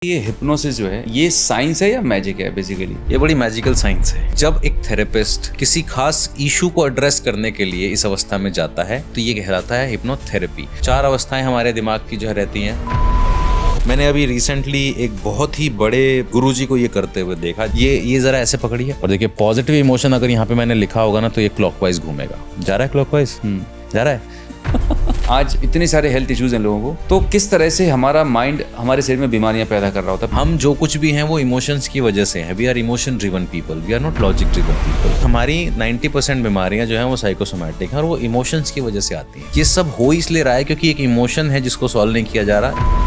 ये हिप्नोसिस जो है ये साइंस है या मैजिक है बेसिकली? ये बड़ी मैजिकल साइंस है। जब एक थेरेपिस्ट किसी खास इशू को एड्रेस करने के लिए इस अवस्था में जाता है तो ये कहलाता है हिप्नोथेरेपी। 4 अवस्थाएं हमारे दिमाग की जो है रहती हैं। मैंने अभी रिसेंटली एक बहुत ही बड़े गुरुजी को ये करते हुए देखा। ये जरा ऐसे पकड़िए और देखिए, पॉजिटिव इमोशन अगर यहाँ पे मैंने लिखा होगा ना तो ये क्लॉकवाइज घूमेगा। जा रहा है क्लॉकवाइज, जा रहा है। आज इतने सारे हेल्थ इश्यूज हैं लोगों को, तो किस तरह से हमारा माइंड हमारे शरीर में बीमारियां पैदा कर रहा होता है? हम जो कुछ भी हैं वो इमोशंस की वजह से हैं। We are emotion driven people, we are not logic driven people. हमारी 90% बीमारियां जो हैं वो साइकोसोमैटिक हैं और वो इमोशंस की वजह से आती हैं। ये सब हो इसलिए रहा है क्योंकि एक इमोशन है जिसको सॉल्व नहीं किया जा रहा।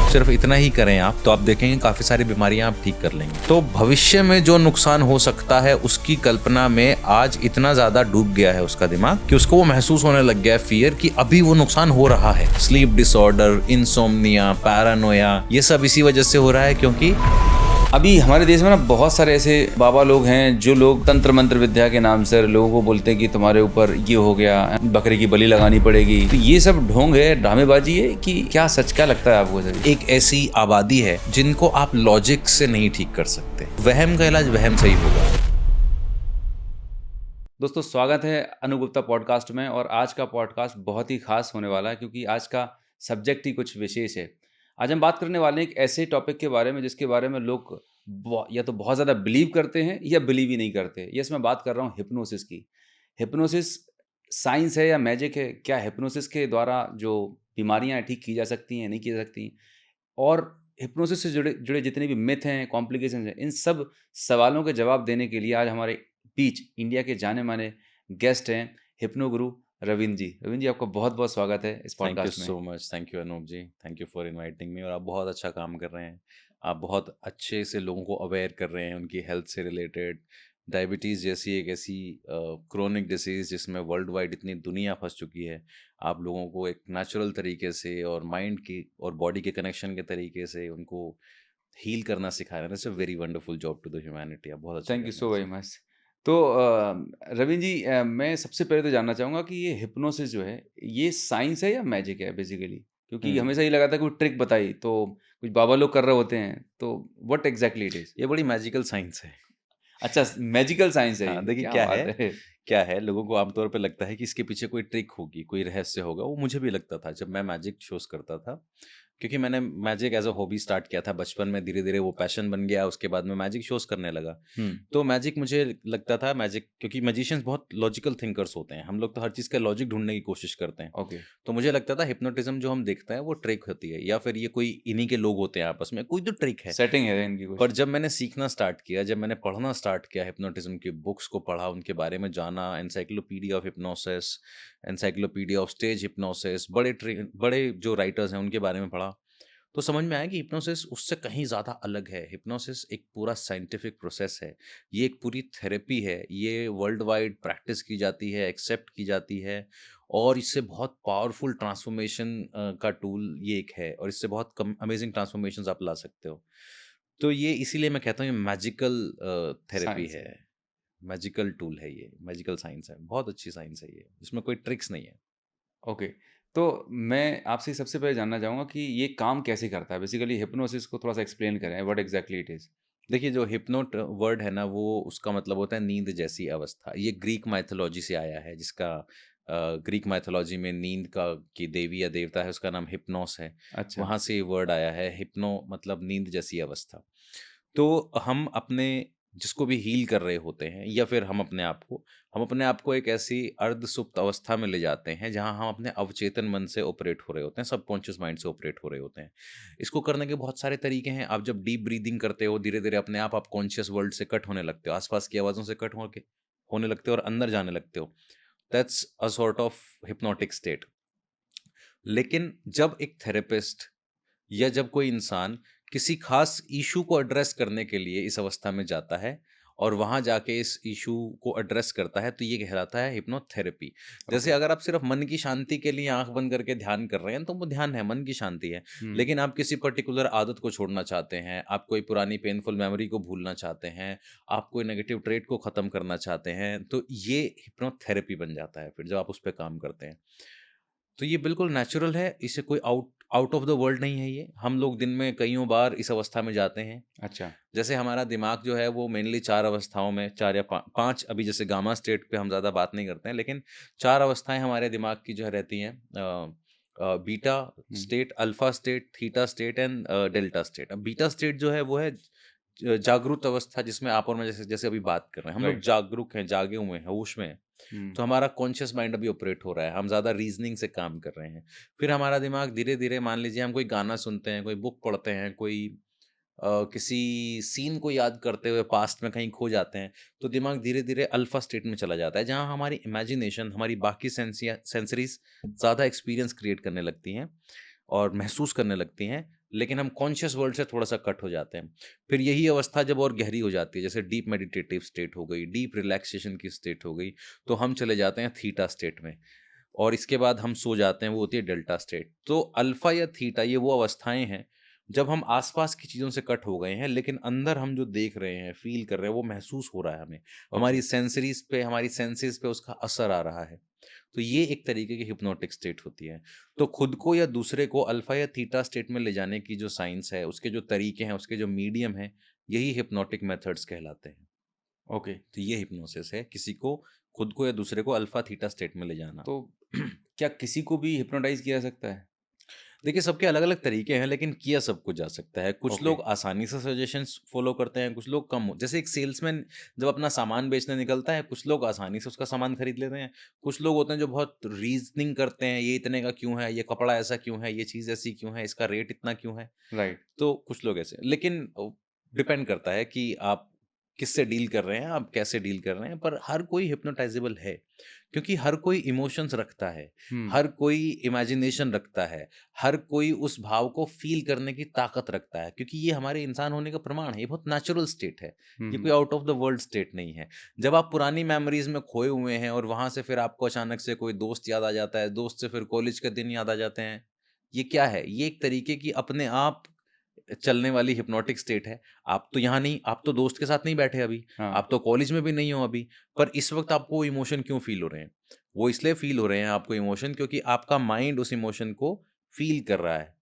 सिर्फ इतना ही करें आप तो आप देखेंगे काफी सारी बीमारियां आप ठीक कर लेंगे। तो भविष्य में जो नुकसान हो सकता है उसकी कल्पना में आज इतना ज्यादा डूब गया है उसका दिमाग कि उसको वो महसूस होने लग गया है फियर कि अभी वो नुकसान हो रहा है। स्लीप डिसऑर्डर, इंसोम्निया, पैरानोया, ये सब इसी वजह से हो रहा है क्योंकि अभी हमारे देश में ना बहुत सारे ऐसे बाबा लोग हैं जो लोग तंत्र मंत्र विद्या के नाम से लोगों को बोलते हैं कि तुम्हारे ऊपर ये हो गया, बकरे की बलि लगानी पड़ेगी। तो ये सब ढोंग है, ड्रामेबाजी है कि क्या सच? क्या लगता है आपको? सर, एक ऐसी आबादी है जिनको आप लॉजिक से नहीं ठीक कर सकते। वहम का इलाज वहम से ही होगा। दोस्तों स्वागत है अनु गुप्ता पॉडकास्ट में। और आज का पॉडकास्ट बहुत ही खास होने वाला है क्योंकि आज का सब्जेक्ट ही कुछ विशेष है। आज हम बात करने वाले हैं एक ऐसे टॉपिक के बारे में जिसके बारे में लोग या तो बहुत ज़्यादा बिलीव करते हैं या बिलीव ही नहीं करते। यस, मैं बात कर रहा हूँ हिप्नोसिस की। हिप्नोसिस साइंस है या मैजिक है? क्या हिप्नोसिस के द्वारा जो बीमारियाँ ठीक की जा सकती हैं, नहीं की जा सकती? और हिप्नोसिस से जुड़े जुड़े जितने भी मिथ हैं, कॉम्प्लिकेशंस हैं, इन सब सवालों के जवाब देने के लिए आज हमारे बीच इंडिया के जाने माने गेस्ट हैं हिप्नो गुरु रविंद्र जी। रविंद्र जी, आपका बहुत बहुत स्वागत है इस थैंक यू पॉडकास्ट में। So much. Thank you Anoop ji, thank you for inviting me. और आप बहुत अच्छा काम कर रहे हैं। आप बहुत अच्छे से लोगों को अवेयर कर रहे हैं उनकी हेल्थ से रिलेटेड। डायबिटीज़ जैसी एक ऐसी क्रोनिक डिसीज़ जिसमें वर्ल्ड वाइड इतनी दुनिया फंस चुकी है, आप लोगों को एक नेचुरल तरीके से और माइंड की और बॉडी के कनेक्शन के तरीके से उनको हील करना सिखा रहे हैं। It's a very wonderful job to the humanity. आप बहुत अच्छा थैंक कर यू रहे सो हैं वेरी सर। मच। तो रविंद्र जी, मैं सबसे पहले तो जानना चाहूँगा कि ये हिप्नोसिस जो है ये साइंस है या मैजिक है बेसिकली? क्योंकि हम्म हमेशा ये लगा था कोई ट्रिक बताई तो कुछ बाबा लोग कर रहे होते हैं, तो व्हाट एग्जैक्टली इट इज? ये बड़ी मैजिकल साइंस है। अच्छा, मैजिकल साइंस है हाँ, ये? देखिए क्या क्या बात है, है! क्या है, लोगों को आमतौर पे लगता है कि इसके पीछे कोई ट्रिक होगी, कोई रहस्य होगा। वो मुझे भी लगता था जब मैं मैजिक शोज़ करता था, क्योंकि मैंने magic as a hobby start किया था बचपन में, धीरे-धीरे वो पैशन बन गया, उसके बाद मैं मैजिक शोज़ करने लगा। हम्म। तो मैजिक मुझे लगता था मैजिक, क्योंकि मैजिशियंस बहुत लॉजिकल थिंकर्स होते हैं, हम लोग तो हर चीज़ का लॉजिक ढूँढने की कोशिश करते हैं। ओके। तो मुझे लगता था हिप्नोटिज़्म जो हम देखते हैं वो ट्रिक होती है या फिर ये कोई इन्हीं के लोग होते हैं आपस में, कोई तो ट्रिक है। सेटिंग है इनकी पर कुछ। जब मैंने सीखना स्टार्ट किया, जब मैंने पढ़ना स्टार्ट किया, हिप्नोटिज्म की बुक्स को पढ़ा, उनके बारे में जाना, encyclopedia of hypnosis, encyclopedia of stage hypnosis, बड़े जो राइटर्स हैं उनके बारे में पढ़ा, तो समझ में आया कि हिप्नोसिस उससे कहीं ज़्यादा अलग है। हिप्नोसिस एक पूरा साइंटिफिक प्रोसेस है, ये एक पूरी थेरेपी है, ये वर्ल्ड वाइड प्रैक्टिस की जाती है, एक्सेप्ट की जाती है और इससे बहुत पावरफुल ट्रांसफॉर्मेशन का टूल ये एक है और इससे बहुत कम अमेजिंग ट्रांसफॉर्मेशंस आप ला सकते हो। तो ये इसीलिए मैं कहता हूँ ये मैजिकल थेरेपी साइंस है, है। मैजिकल टूल है, ये मैजिकल साइंस है, बहुत अच्छी साइंस है ये, इसमें कोई ट्रिक्स नहीं है। ओके। तो मैं आपसे सबसे पहले जानना चाहूँगा कि ये काम कैसे करता है बेसिकली? हिप्नोसिस को थोड़ा सा एक्सप्लेन करें, व्हाट एग्जैक्टली इट इज? देखिए, जो हिप्नोट वर्ड है ना, वो उसका मतलब होता है नींद जैसी अवस्था। ये ग्रीक माइथोलॉजी से आया है, जिसका ग्रीक माइथोलॉजी में नींद का की देवी या देवता है, उसका नाम हिप्नोस है। अच्छा। वहाँ से ये वर्ड आया है, हिप्नो मतलब नींद जैसी अवस्था। तो हम अपने जिसको भी हील कर रहे होते हैं या फिर हम अपने आप को एक ऐसी अर्ध सुप्त अवस्था में ले जाते हैं जहाँ हम अपने अवचेतन मन से ऑपरेट हो रहे होते हैं, सबकॉन्शियस माइंड से ऑपरेट हो रहे होते हैं। इसको करने के बहुत सारे तरीके हैं। आप जब डीप ब्रीदिंग करते हो, धीरे धीरे अपने आप कॉन्शियस वर्ल्ड से कट होने लगते हो, आसपास की आवाज़ों से कट होने लगते हो और अंदर जाने लगते हो। That's a sort of hypnotic state. लेकिन जब एक थेरेपिस्ट या जब कोई इंसान किसी खास इशू को एड्रेस करने के लिए इस अवस्था में जाता है और वहां जाके इस इशू को एड्रेस करता है तो ये कहलाता है हिप्नोथेरेपी। जैसे ओके। अगर आप सिर्फ मन की शांति के लिए आंख बंद करके ध्यान कर रहे हैं तो वो ध्यान है, मन की शांति है। हम्म। लेकिन आप किसी पर्टिकुलर आदत को छोड़ना चाहते हैं, आप कोई पुरानी पेनफुल मेमोरी को भूलना चाहते हैं, आप कोई नेगेटिव ट्रेट को खत्म करना चाहते हैं, तो ये हिप्नोथेरेपी बन जाता है फिर जब आप उस पर काम करते हैं। तो ये बिल्कुल नेचुरल है, इसे कोई आउट ऑफ द वर्ल्ड नहीं है ये। हम लोग दिन में कईयों बार इस अवस्था में जाते हैं। अच्छा। जैसे हमारा दिमाग जो है वो मेनली 4 अवस्थाओं में 4 या 5 अभी जैसे गामा स्टेट पे हम ज़्यादा बात नहीं करते हैं, लेकिन 4 अवस्थाएँ हमारे दिमाग की जो है रहती हैं। Beta hmm, state, alpha state, theta state and delta state. अब बीटा स्टेट जो है वो है जागरूक अवस्था, जिसमें आप और मैं जैसे जैसे अभी बात कर रहे हैं। हम लोग राइट। जागरूक हैं, जागे हुए हैं, होश में हैं। हुँ, तो हमारा कॉन्शियस माइंड अभी ऑपरेट हो रहा है, हम ज़्यादा रीजनिंग से काम कर रहे हैं। फिर हमारा दिमाग धीरे-धीरे, मान लीजिए हम कोई गाना सुनते हैं, कोई बुक पढ़ते हैं, कोई किसी सीन को याद करते हुए पास्ट में कहीं खो जाते हैं, तो दिमाग धीरे-धीरे अल्फा स्टेट में चला जाता है, जहाँ हमारी इमेजिनेशन, हमारी बाकी सेंसरीज़ ज़्यादा एक्सपीरियंस क्रिएट करने लगती हैं और महसूस करने लगती हैं, लेकिन हम कॉन्शियस वर्ल्ड से थोड़ा-सा कट हो जाते हैं। फिर यही अवस्था जब और गहरी हो जाती है, जैसे डीप मेडिटेटिव स्टेट हो गई, डीप रिलैक्सेशन की स्टेट हो गई, तो हम चले जाते हैं थीटा स्टेट में, और इसके बाद हम सो जाते हैं, वो होती है डेल्टा स्टेट। तो अल्फा या थीटा ये वो अवस्थाएँ हैं, जब हम आस-पास की चीज़ों से कट हो गए हैं, लेकिन अंदर हम जो देख रहे हैं, फ़ील कर रहे हैं, वो महसूस हो रहा है हमें। ओके। हमारी सेंसरीज़ पे, हमारी सेंसेस पे उसका असर आ रहा है। तो ये एक तरीके की हिप्नोटिक स्टेट होती है। तो खुद को या दूसरे को अल्फा या थीटा स्टेट में ले जाने की जो साइंस है, उसके जो तरीके हैं, उसके जो मीडियम हैं, यही हिप्नोटिक मेथड्स कहलाते हैं। ओके। तो ये हिप्नोसिस है, किसी को, खुद को या दूसरे को अल्फा थीटा स्टेट में ले जाना। तो क्या किसी को भी हिप्नोटाइज़ किया जा सकता है? देखिए, सबके अलग-अलग तरीके हैं, लेकिन किया सबको जा सकता है। कुछ ओके। लोग आसानी से सजेशंस फ़ॉलो करते हैं, कुछ लोग कम। जैसे एक सेल्समैन जब अपना सामान बेचने निकलता है, कुछ लोग आसानी से उसका सामान खरीद लेते हैं। कुछ लोग होते हैं जो बहुत रीज़निंग करते हैं, ये इतने का क्यों है? ये कपड़ा ऐसा क्यों है? ये चीज़ ऐसी क्यों है? इसका रेट इतना क्यों है? राइट। तो कुछ लोग ऐसे, लेकिन डिपेंड करता है कि आप किससे डील कर रहे हैं, आप कैसे डील कर रहे हैं, पर हर कोई हिप्नोटाइजेबल है, क्योंकि हर कोई इमोशंस रखता है, हुँ, हर कोई इमेजिनेशन रखता है, हर कोई उस भाव को फील करने की ताकत रखता है, क्योंकि ये हमारे इंसान होने का प्रमाण है, ये बहुत नेचुरल स्टेट है, हुँ, ये हुँ। कोई out of the world state नहीं है। जब आप पुरानी मेमोरीज में खोए हुए हैं और वहां से फिर आपको अचानक से कोई दोस्त याद आ जाता है, दोस्त से फिर कॉलेज के दिन याद आ जाते हैं, ये क्या है? ये एक तरीके की अपने आप चलने वाली हिप्नोटिक स्टेट है। आप तो यहाँ नहीं, आप तो दोस्त के साथ नहीं बैठे अभी, हाँ। आप तो कॉलेज में भी नहीं हो अभी, पर इस वक़्त आपको वो इमोशन क्यों फ़ील हो रहे हैं? वो इसलिए फ़ील हो रहे हैं आपको इमोशन, क्योंकि आपका माइंड उस इमोशन को फ़ील कर रहा है।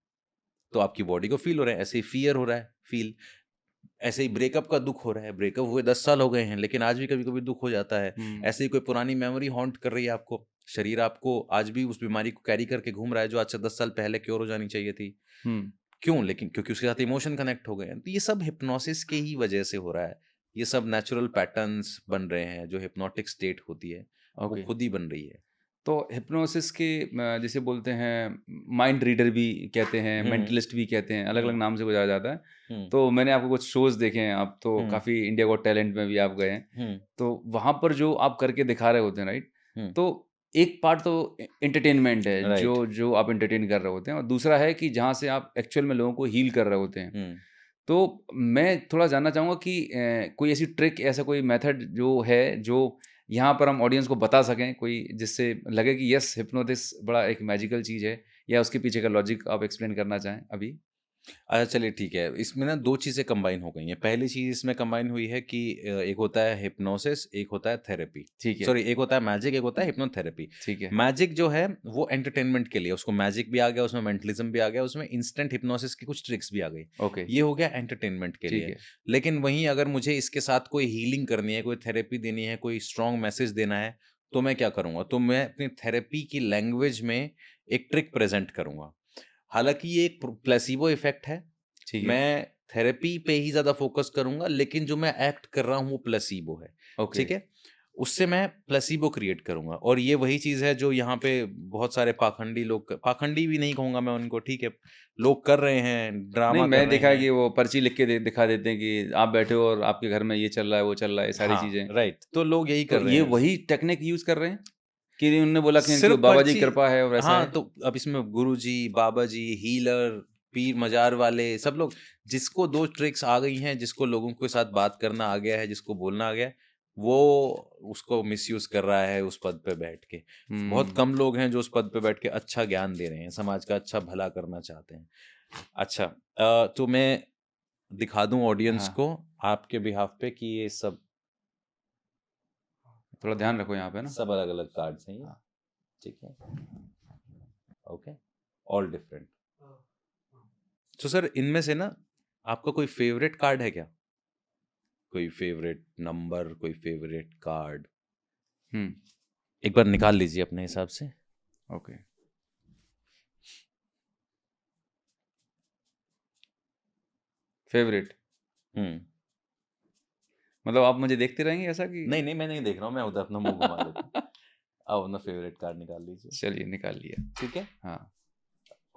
तो आपकी बॉडी को फ़ील हो रहा है, ऐसे ही फ़ियर हो रहा है फ़ील, ऐसे ही ब्रेकअप का दुःख हो रहा है, ब्रेकअप हुए 10 साल हो गए हैं, लेकिन आज भी कभी-कभी दुःख हो जाता है। हुँ, ऐसे ही कोई पुरानी मेमोरी हॉन्ट कर रही है आपको, शरीर आपको आज भी उस बीमारी को कैरी करके घूम रहा है, जो आज से 10 साल पहले क्योर हो जानी चाहिए थी। हुँ। क्यों? लेकिन क्योंकि उसके साथ इमोशन कनेक्ट हो गए हैं। तो ये सब हिप्नोसिस के ही वजह से हो रहा है। ये सब नेचुरल पैटर्न्स बन रहे हैं, जो हिप्नोटिक स्टेट होती है, वो ओके। खुद ही बन रही है। तो हिप्नोसिस के जिसे बोलते हैं माइंड रीडर भी कहते हैं, हुँ, मेंटलिस्ट भी कहते हैं, अलग-अलग हुँ, नाम से बुलाया जाता है। हुँ, तो मैंने आपको कुछ शोज़ देखे हैं, आप तो हुँ, काफ़ी इंडिया गॉट टैलेंट में भी आप गए हैं। हुँ, तो वहाँ पर जो आप करके दिखा रहे होते हैं, राइट? हुँ, तो एक पार्ट तो एंटरटेनमेंट है, राइट। जो जो आप एंटरटेन कर रहे होते हैं और दूसरा है कि जहाँ से आप एक्चुअल में लोगों को हील कर रहे होते हैं। हुँ। तो मैं थोड़ा जानना चाहूँगा कि कोई ऐसी ट्रिक, ऐसा कोई मेथड जो है, जो यहाँ पर हम ऑडियंस को बता सकें, कोई जिससे लगे कि यस हिप्नोसिस बड़ा एक मैजिकल चीज़ है, या उसके पीछे का लॉजिक आप एक्सप्लेन करना चाहें अभी? अच्छा, चलिए ठीक है। इसमें ना 2 चीज़ें कंबाइन हो गई हैं। पहली चीज़ इसमें कंबाइन हुई है कि एक होता है हिप्नोसिस, एक होता है थेरेपी। ठीक है, सॉरी, एक होता है मैजिक, एक होता है हिप्नोथेरेपी। ठीक है। मैजिक जो है वो एंटरटेनमेंट के लिए, उसको मैजिक भी आ गया, उसमें मेंटलिज़्म भी आ गया, उसमें इंस्टेंट हिप्नोसिस की कुछ ट्रिक्स भी आ गई। ओके, ये हो गया एंटरटेनमेंट के ठीक लिए। है। लेकिन वहीं अगर मुझे इसके साथ कोई हीलिंग करनी है, कोई थेरेपी देनी है, कोई स्ट्रॉन्ग मैसेज देना है, तो मैं क्या करूँगा? तो मैं अपनी थेरेपी की लैंग्वेज में एक ट्रिक प्रेज़ेंट करूँगा। हालाँकि ये एक प्लेसिबो इफ़ेक्ट है। ठीक है, मैं थेरेपी पे ही ज़्यादा फ़ोकस करूँगा, लेकिन जो मैं एक्ट कर रहा हूँ वो प्लेसिबो है, ओके। ठीक है? उससे मैं प्लेसिबो क्रिएट करूँगा, और ये वही चीज़ है जो यहाँ पे बहुत सारे पाखंडी लोग, पाखंडी भी नहीं कहूँगा मैं उनको, ठीक है? लोग कर रहे हैं, नहीं, ड्रामा कर मैंने रहे देखा है हैं। कि वो पर्ची लिख के दिखा देते हैं कि आप बैठे हो और आपके घर में ये चल रहा है, वो चल रहा है, ये सारी हाँ, चीज़ें। राइट, तो लोग यही तो कर रहे ये हैं। वही टेक्निक यूज़ कर रहे हैं? कि उन्होंने बोला कि इनकी सिर्फ़ बाबा जी की पर्ची, कृपा है और ऐसा हाँ, है? तो अब इसमें गुरुजी, बाबा जी, हीलर, पीर मज़ार वाले सब लोग, जिसको 2 ट्रिक्स आ गई हैं, जिसको लोगों के साथ बात करना आ गया है, जिसको बोलना आ गया है, वो उसको मिसयूज़ कर रहा है उस पद पे बैठ के। बहुत हुँ, कम लोग हैं जो उस पद पे बैठ के अच्छा ज्ञान दे रहे हैं, समाज का अच्छा भला करना चाहते हैं। अच्छा, तो मैं दिखा दूँ ऑडियंस हाँ, को आपके बिहाफ़ पे कि ये सब थोड़ा ध्यान रखो यहाँ पे ना। सब अलग-अलग कार्ड्स हैं ये, हाँ, ठीक है? ओके? All different. तो सर इनमें से ना आपका कोई फेवरेट कार्ड है क्या? कोई फेवरेट नंबर, कोई फेवरेट कार्ड? हम्म। एक बार निकाल लीजिए अपने हिसाब से। ओके। फेवरेट हम्म। मतलब आप मुझे देखते रहेंगे ऐसा कि? नहीं नहीं, मैं नहीं देख रहा हूँ, मैं उधर अपना मुंह घुमा लेता हूँ। आप अपना फेवरेट कार्ड निकाल लीजिए। चलिए निकाल लिया। ठीक है, हाँ।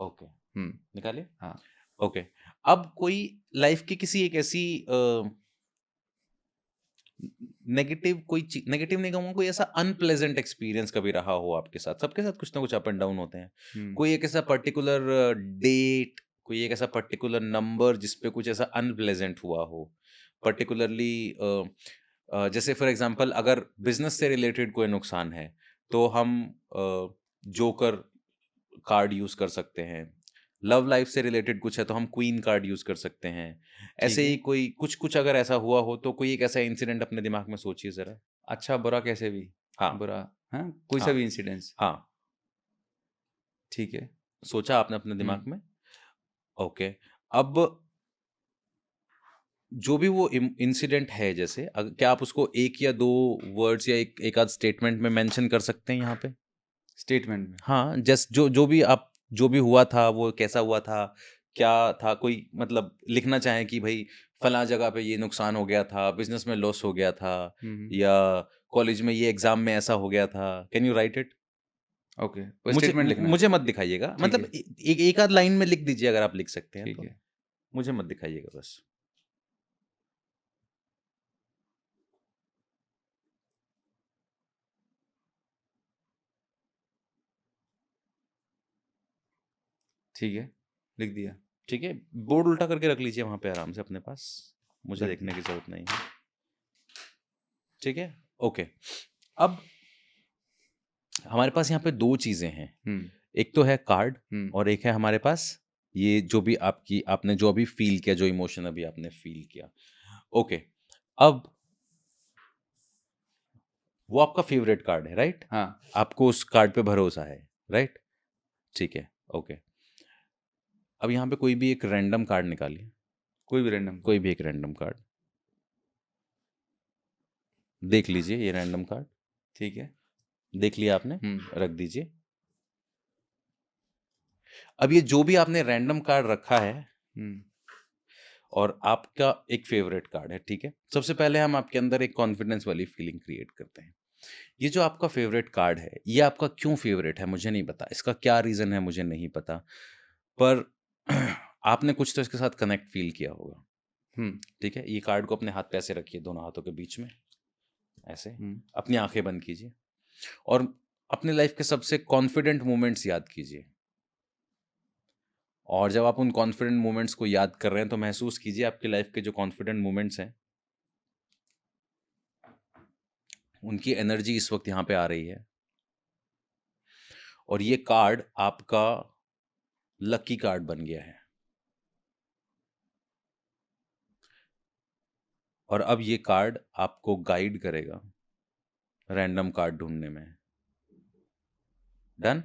ओके, हम्म। निकालिए। हाँ। ओके, अब कोई लाइफ की किसी एक ऐसी नेगेटिव, कोई नेगेटिव नहीं कहूंगा, कोई ऐसा अनप्लेजेंट एक्सपीरियंस कभी रहा हो आपके साथ? सबके साथ कुछ ना कुछ अप एंड डाउन होते हैं। हम्म। कोई एक ऐसा पर्टिकुलर डेट, कोई एक ऐसा पर्टिकुलर नंबर जिस पे कुछ ऐसा अनप्लेजेंट हुआ हो, पर्टिकुलरली जैसे फॉर एग्जांपल अगर बिजनेस से रिलेटेड कोई नुकसान है तो हम जोकर कार्ड यूज कर सकते हैं। लव लाइफ से रिलेटेड कुछ है तो हम क्वीन कार्ड यूज कर सकते हैं। ठीक ऐसे है। ही कोई कुछ कुछ अगर ऐसा हुआ हो तो कोई एक ऐसा इंसिडेंट अपने दिमाग में सोचिए जरा। अच्छा बुरा कैसे भी? हाँ, बुरा। हाँ, कोई सा हाँ, भी इंसिडेंस। हाँ, ठीक है। सोचा आपने अपने दिमाग हम्म। में? ओके, अब जो भी वो इंसिडेंट है, जैसे क्या आप उसको एक या दो वर्ड्स या एक एक आध स्टेटमेंट में मेंशन कर सकते हैं यहाँ पे? स्टेटमेंट में? हाँ, जस्ट जो जो भी आप, जो भी हुआ था वो कैसा हुआ था, क्या था, कोई मतलब लिखना चाहें कि भाई फलां जगह पे ये नुकसान हो गया था, बिजनेस में लॉस हो गया था, हम्म। या कॉलेज में ये एग्जाम में ऐसा हो गया था। Can you right it? Okay, वो मुझे स्टेटमेंट लिखना है। मुझे मत दिखाइएगा, ठीक मतलब है। एक आध लाइन में लिख दीजिए अगर आप लिख सकते हैं ठीक तो। है। मुझे मत दिखाइएगा बस। ठीक है, लिख दिया। ठीक है, बोर्ड उल्टा करके रख लीजिए वहां पे आराम से अपने पास, मुझे रख देखने दिया। की जरूरत नहीं है। ठीक है, ओके। अब हमारे पास यहाँ पे दो चीजें हैं, हम्म। एक तो है कार्ड हम्म। और एक है हमारे पास ये जो भी आपकी, आपने जो अभी फील किया, जो इमोशन अभी आपने फील किया। ओके, अब वो आपका फेवरेट कार्ड है, राइट? हाँ। आपको उस कार्ड पे भरोसा है, राइट? ठीक है, ओके। अब यहाँ पे कोई भी एक रैंडम कार्ड निकालिए, कोई भी रैंडम कोई कार्ड। भी एक रैंडम कार्ड देख लीजिए, ये रैंडम कार्ड ठीक है। देख लिया आपने, हम्म। रख दीजिए। अब ये जो भी आपने रैंडम कार्ड रखा है हम्म। और आपका एक फेवरेट कार्ड है, ठीक है, सबसे पहले हम आपके अंदर एक कॉन्फिडेंस वाली फीलिंग क्रिएट करते हैं। ये जो आपका फेवरेट कार्ड है, ये आपका क्यों फेवरेट है मुझे नहीं पता, इसका क्या रीजन है मुझे नहीं पता, पर आपने कुछ तो इसके साथ कनेक्ट फील किया होगा। हम्म। ठीक है, ये कार्ड को अपने हाथ पे ऐसे रखिए, दोनों हाथों के बीच में ऐसे, हम्म। अपनी आंखें बंद कीजिए और अपने लाइफ के सबसे कॉन्फिडेंट मोमेंट्स याद कीजिए। और जब आप उन कॉन्फिडेंट मोमेंट्स को याद कर रहे हैं तो महसूस कीजिए आपकी लाइफ के जो कॉन्फिडेंट मोमेंट्स हैं उनकी एनर्जी इस वक्त यहाँ पे आ रही है। और ये कार्ड आपका लकी कार्ड बन गया है। और अब ये कार्ड आपको गाइड करेगा रैंडम कार्ड ढूंढने में। डन?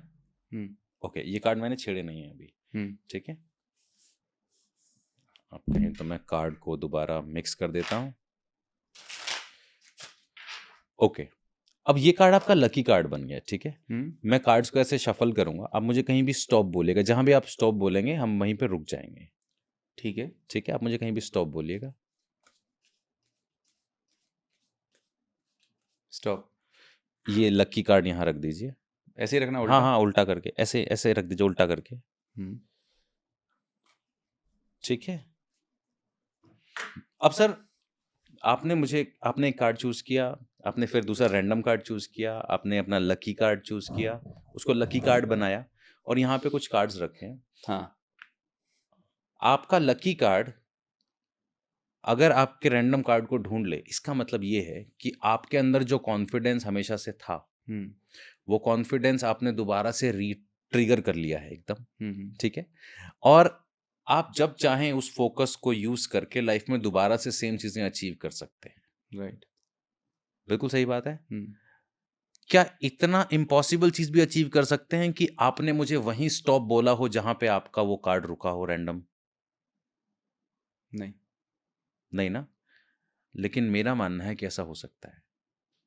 हम्म। ओके, ये कार्ड मैंने छेड़े नहीं है अभी। हम्म। ठीक है, अब कहीं तो मैं कार्ड को दोबारा मिक्स कर देता हूं। ओके, अब ये कार्ड आपका लकी कार्ड बन गया, ठीक है। हम्म। मैं कार्ड्स को ऐसे शफल करूंगा, आप मुझे कहीं भी स्टॉप बोलिएगा, जहां भी आप स्टॉप बोलेंगे हम वहीं पे रुक जाएंगे। ठीक है। ठीक है, आप मुझे कहीं भी स्टॉप बोलिएगा। स्टॉप। ये लकी कार्ड यहाँ रख दीजिए। ऐसे ही रखना हाँ उल्टा? हाँ, उल्टा करके, ऐसे ऐसे रख दीजिए, उल्टा करके। हम्म। ठीक है, अब सर आपने एक कार्ड चूज किया, आपने फिर दूसरा रैंडम कार्ड चूज किया, आपने अपना लकी कार्ड चूज किया, उसको लकी कार्ड बनाया और यहाँ पे कुछ कार्ड्स रखे हैं। हाँ। आपका लकी कार्ड अगर आपके रैंडम कार्ड को ढूंढ ले, इसका मतलब ये है कि आपके अंदर जो कॉन्फिडेंस हमेशा से था, हम्म। वो कॉन्फिडेंस आपने दोबारा से री ट्रिगर कर लिया है एकदम। हम्म। ठीक है, और आप जब चाहें उस फोकस को यूज करके लाइफ में दोबारा से सेम चीजें अचीव कर सकते हैं। राइट। बिल्कुल सही बात है। हम्म। क्या इतना इम्पॉसिबल चीज भी अचीव कर सकते हैं कि आपने मुझे वहीं स्टॉप बोला हो जहां पे आपका वो कार्ड रुका हो रैंडम? नहीं। नहीं ना? लेकिन मेरा मानना है कि ऐसा हो सकता है।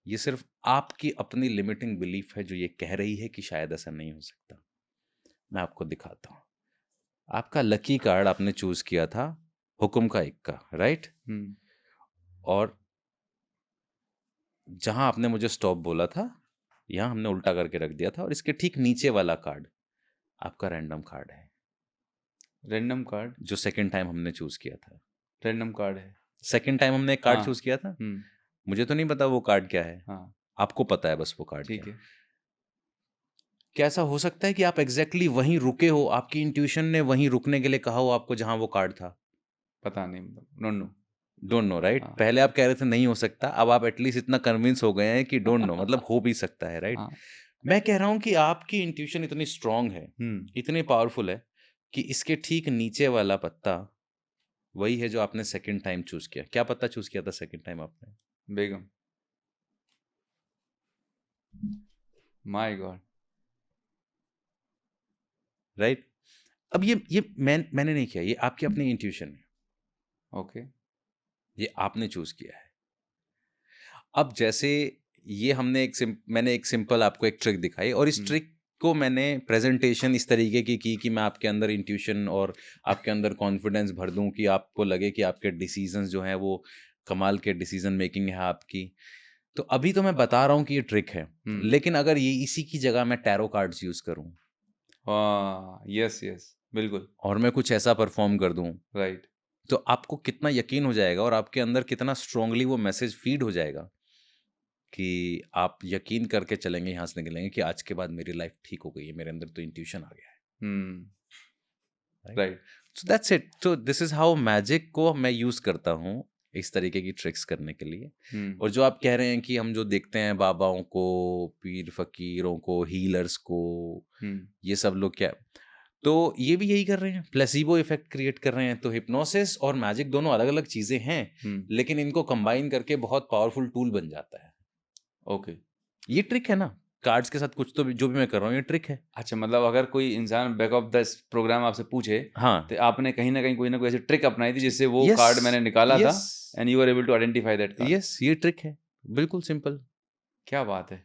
ये सिर्फ़ आपकी अपनी लिमिटिंग बिलीफ है जो ये कह रही है कि शायद ऐसा नहीं हो सकता। मैं आपको दिखाता हूँ। आपका लकी कार्ड आपने चूज़ किया था हुक्म का 1 का, राइट? हुँ, और जहाँ आपने मुझे स्टॉप बोला था, यहाँ हमने उल्टा करके रख दिया था और इसके ठीक नीचे वाला कार्ड आपका रैंडम कार्ड है, रैंडम कार्ड, जो सेकंड टाइम हमने चूज़ किया था। रैंडम कार्ड है। सेकंड टाइम हमने एक कार्ड हाँ, चूज़ किया था, हुँ, मुझे तो नहीं पता वो कार्ड क्या है, हाँ, आपको पता है बस वो कार्ड क्या ठीक है। है। क्या ऐसा हो सकता है कि आप एग्ज़ैक्टली वहीं रुके हो, आपकी इंट्यूशन ने वहीं रुकने के लिए कहा हो आपको जहाँ वो कार्ड था? पता नहीं मतलब don't know. Don't know right? हाँ, पहले आप कह रहे थे नहीं हो सकता, अब आप एटलीस्ट इतना कन्विंस हो गए हैं कि डोंट नो मतलब हो भी सकता है, राइट? हाँ, मैं कह रहा हूँ कि आपकी इंट्यूशन इतनी स्ट्रॉन्ग है, हुँ, इतनी पावरफुल है कि इसके ठीक नीचे वाला पत्ता वही है जो आपने सेकंड टाइम चूज़ किया। क्या पत्ता चूज़ किया था सेकंड टाइम आपने? बेगम, माय गॉड! राइट? अब ये मैंने नहीं किया, ये आपकी अपनी इंट्यूशन है, ओके, ये आपने चूज़ किया है। अब जैसे ये मैंने एक सिंपल आपको एक ट्रिक दिखाई और इस हुँ, ट्रिक को मैंने प्रेजेंटेशन इस तरीके की कि मैं आपके अंदर इंट्यूशन और आपके अंदर कॉन्फिडेंस भर दूं कि आपको लगे कि आपके डिसीजंस जो हैं वो कमाल के डिसीजन मेकिंग है आपकी। तो अभी तो मैं बता रहा हूँ कि ये ट्रिक है, हुँ, लेकिन अगर ये इसी की जगह मैं टैरो कार्ड्स यूज करूँ हाँ, यस, यस, बिल्कुल, और मैं कुछ ऐसा परफॉर्म कर दूं राइट, तो आपको कितना यकीन हो जाएगा और आपके अंदर कितना स्ट्रांगली वो मैसेज फीड हो जाएगा कि आप यकीन करके चलेंगे, यहाँ से निकलेंगे कि आज के बाद मेरी लाइफ ठीक हो गई है, मेरे अंदर तो इंट्यूशन आ गया है, हुँ, right? Right, so that's it. तो दिस इज हाउ मैजिक को मैं यूज करता हूँ इस तरीके की ट्रिक्स करने के लिए। हुँ, और जो आप कह रहे हैं कि हम जो देखते हैं बाबाओं को, पीर फकीरों को, हीलर्स को, हुँ, ये सब लोग क्या, तो ये भी यही कर रहे हैं, प्लेसिबो इफेक्ट क्रिएट कर रहे हैं। तो हिप्नोसिस और मैजिक दोनों अलग अलग चीजें हैं, हुँ, लेकिन इनको कंबाइन करके बहुत पावरफुल टूल बन जाता है। ओके। ये ट्रिक है ना, कार्ड्स के साथ कुछ तो जो भी मैं कर रहा हूँ ये ट्रिक है। अच्छा मतलब अगर कोई इंसान बैक ऑफ द प्रोग्राम आपसे पूछे, हाँ, तो आपने कहीं न कहीं कोई न कोई ऐसी ट्रिक अपनाई थी जिससे वो यस, कार्ड मैंने निकाला था yes, and you are able to identify that card. Yes, ये ट्रिक है, बिल्कुल सिंपल। क्या बात है!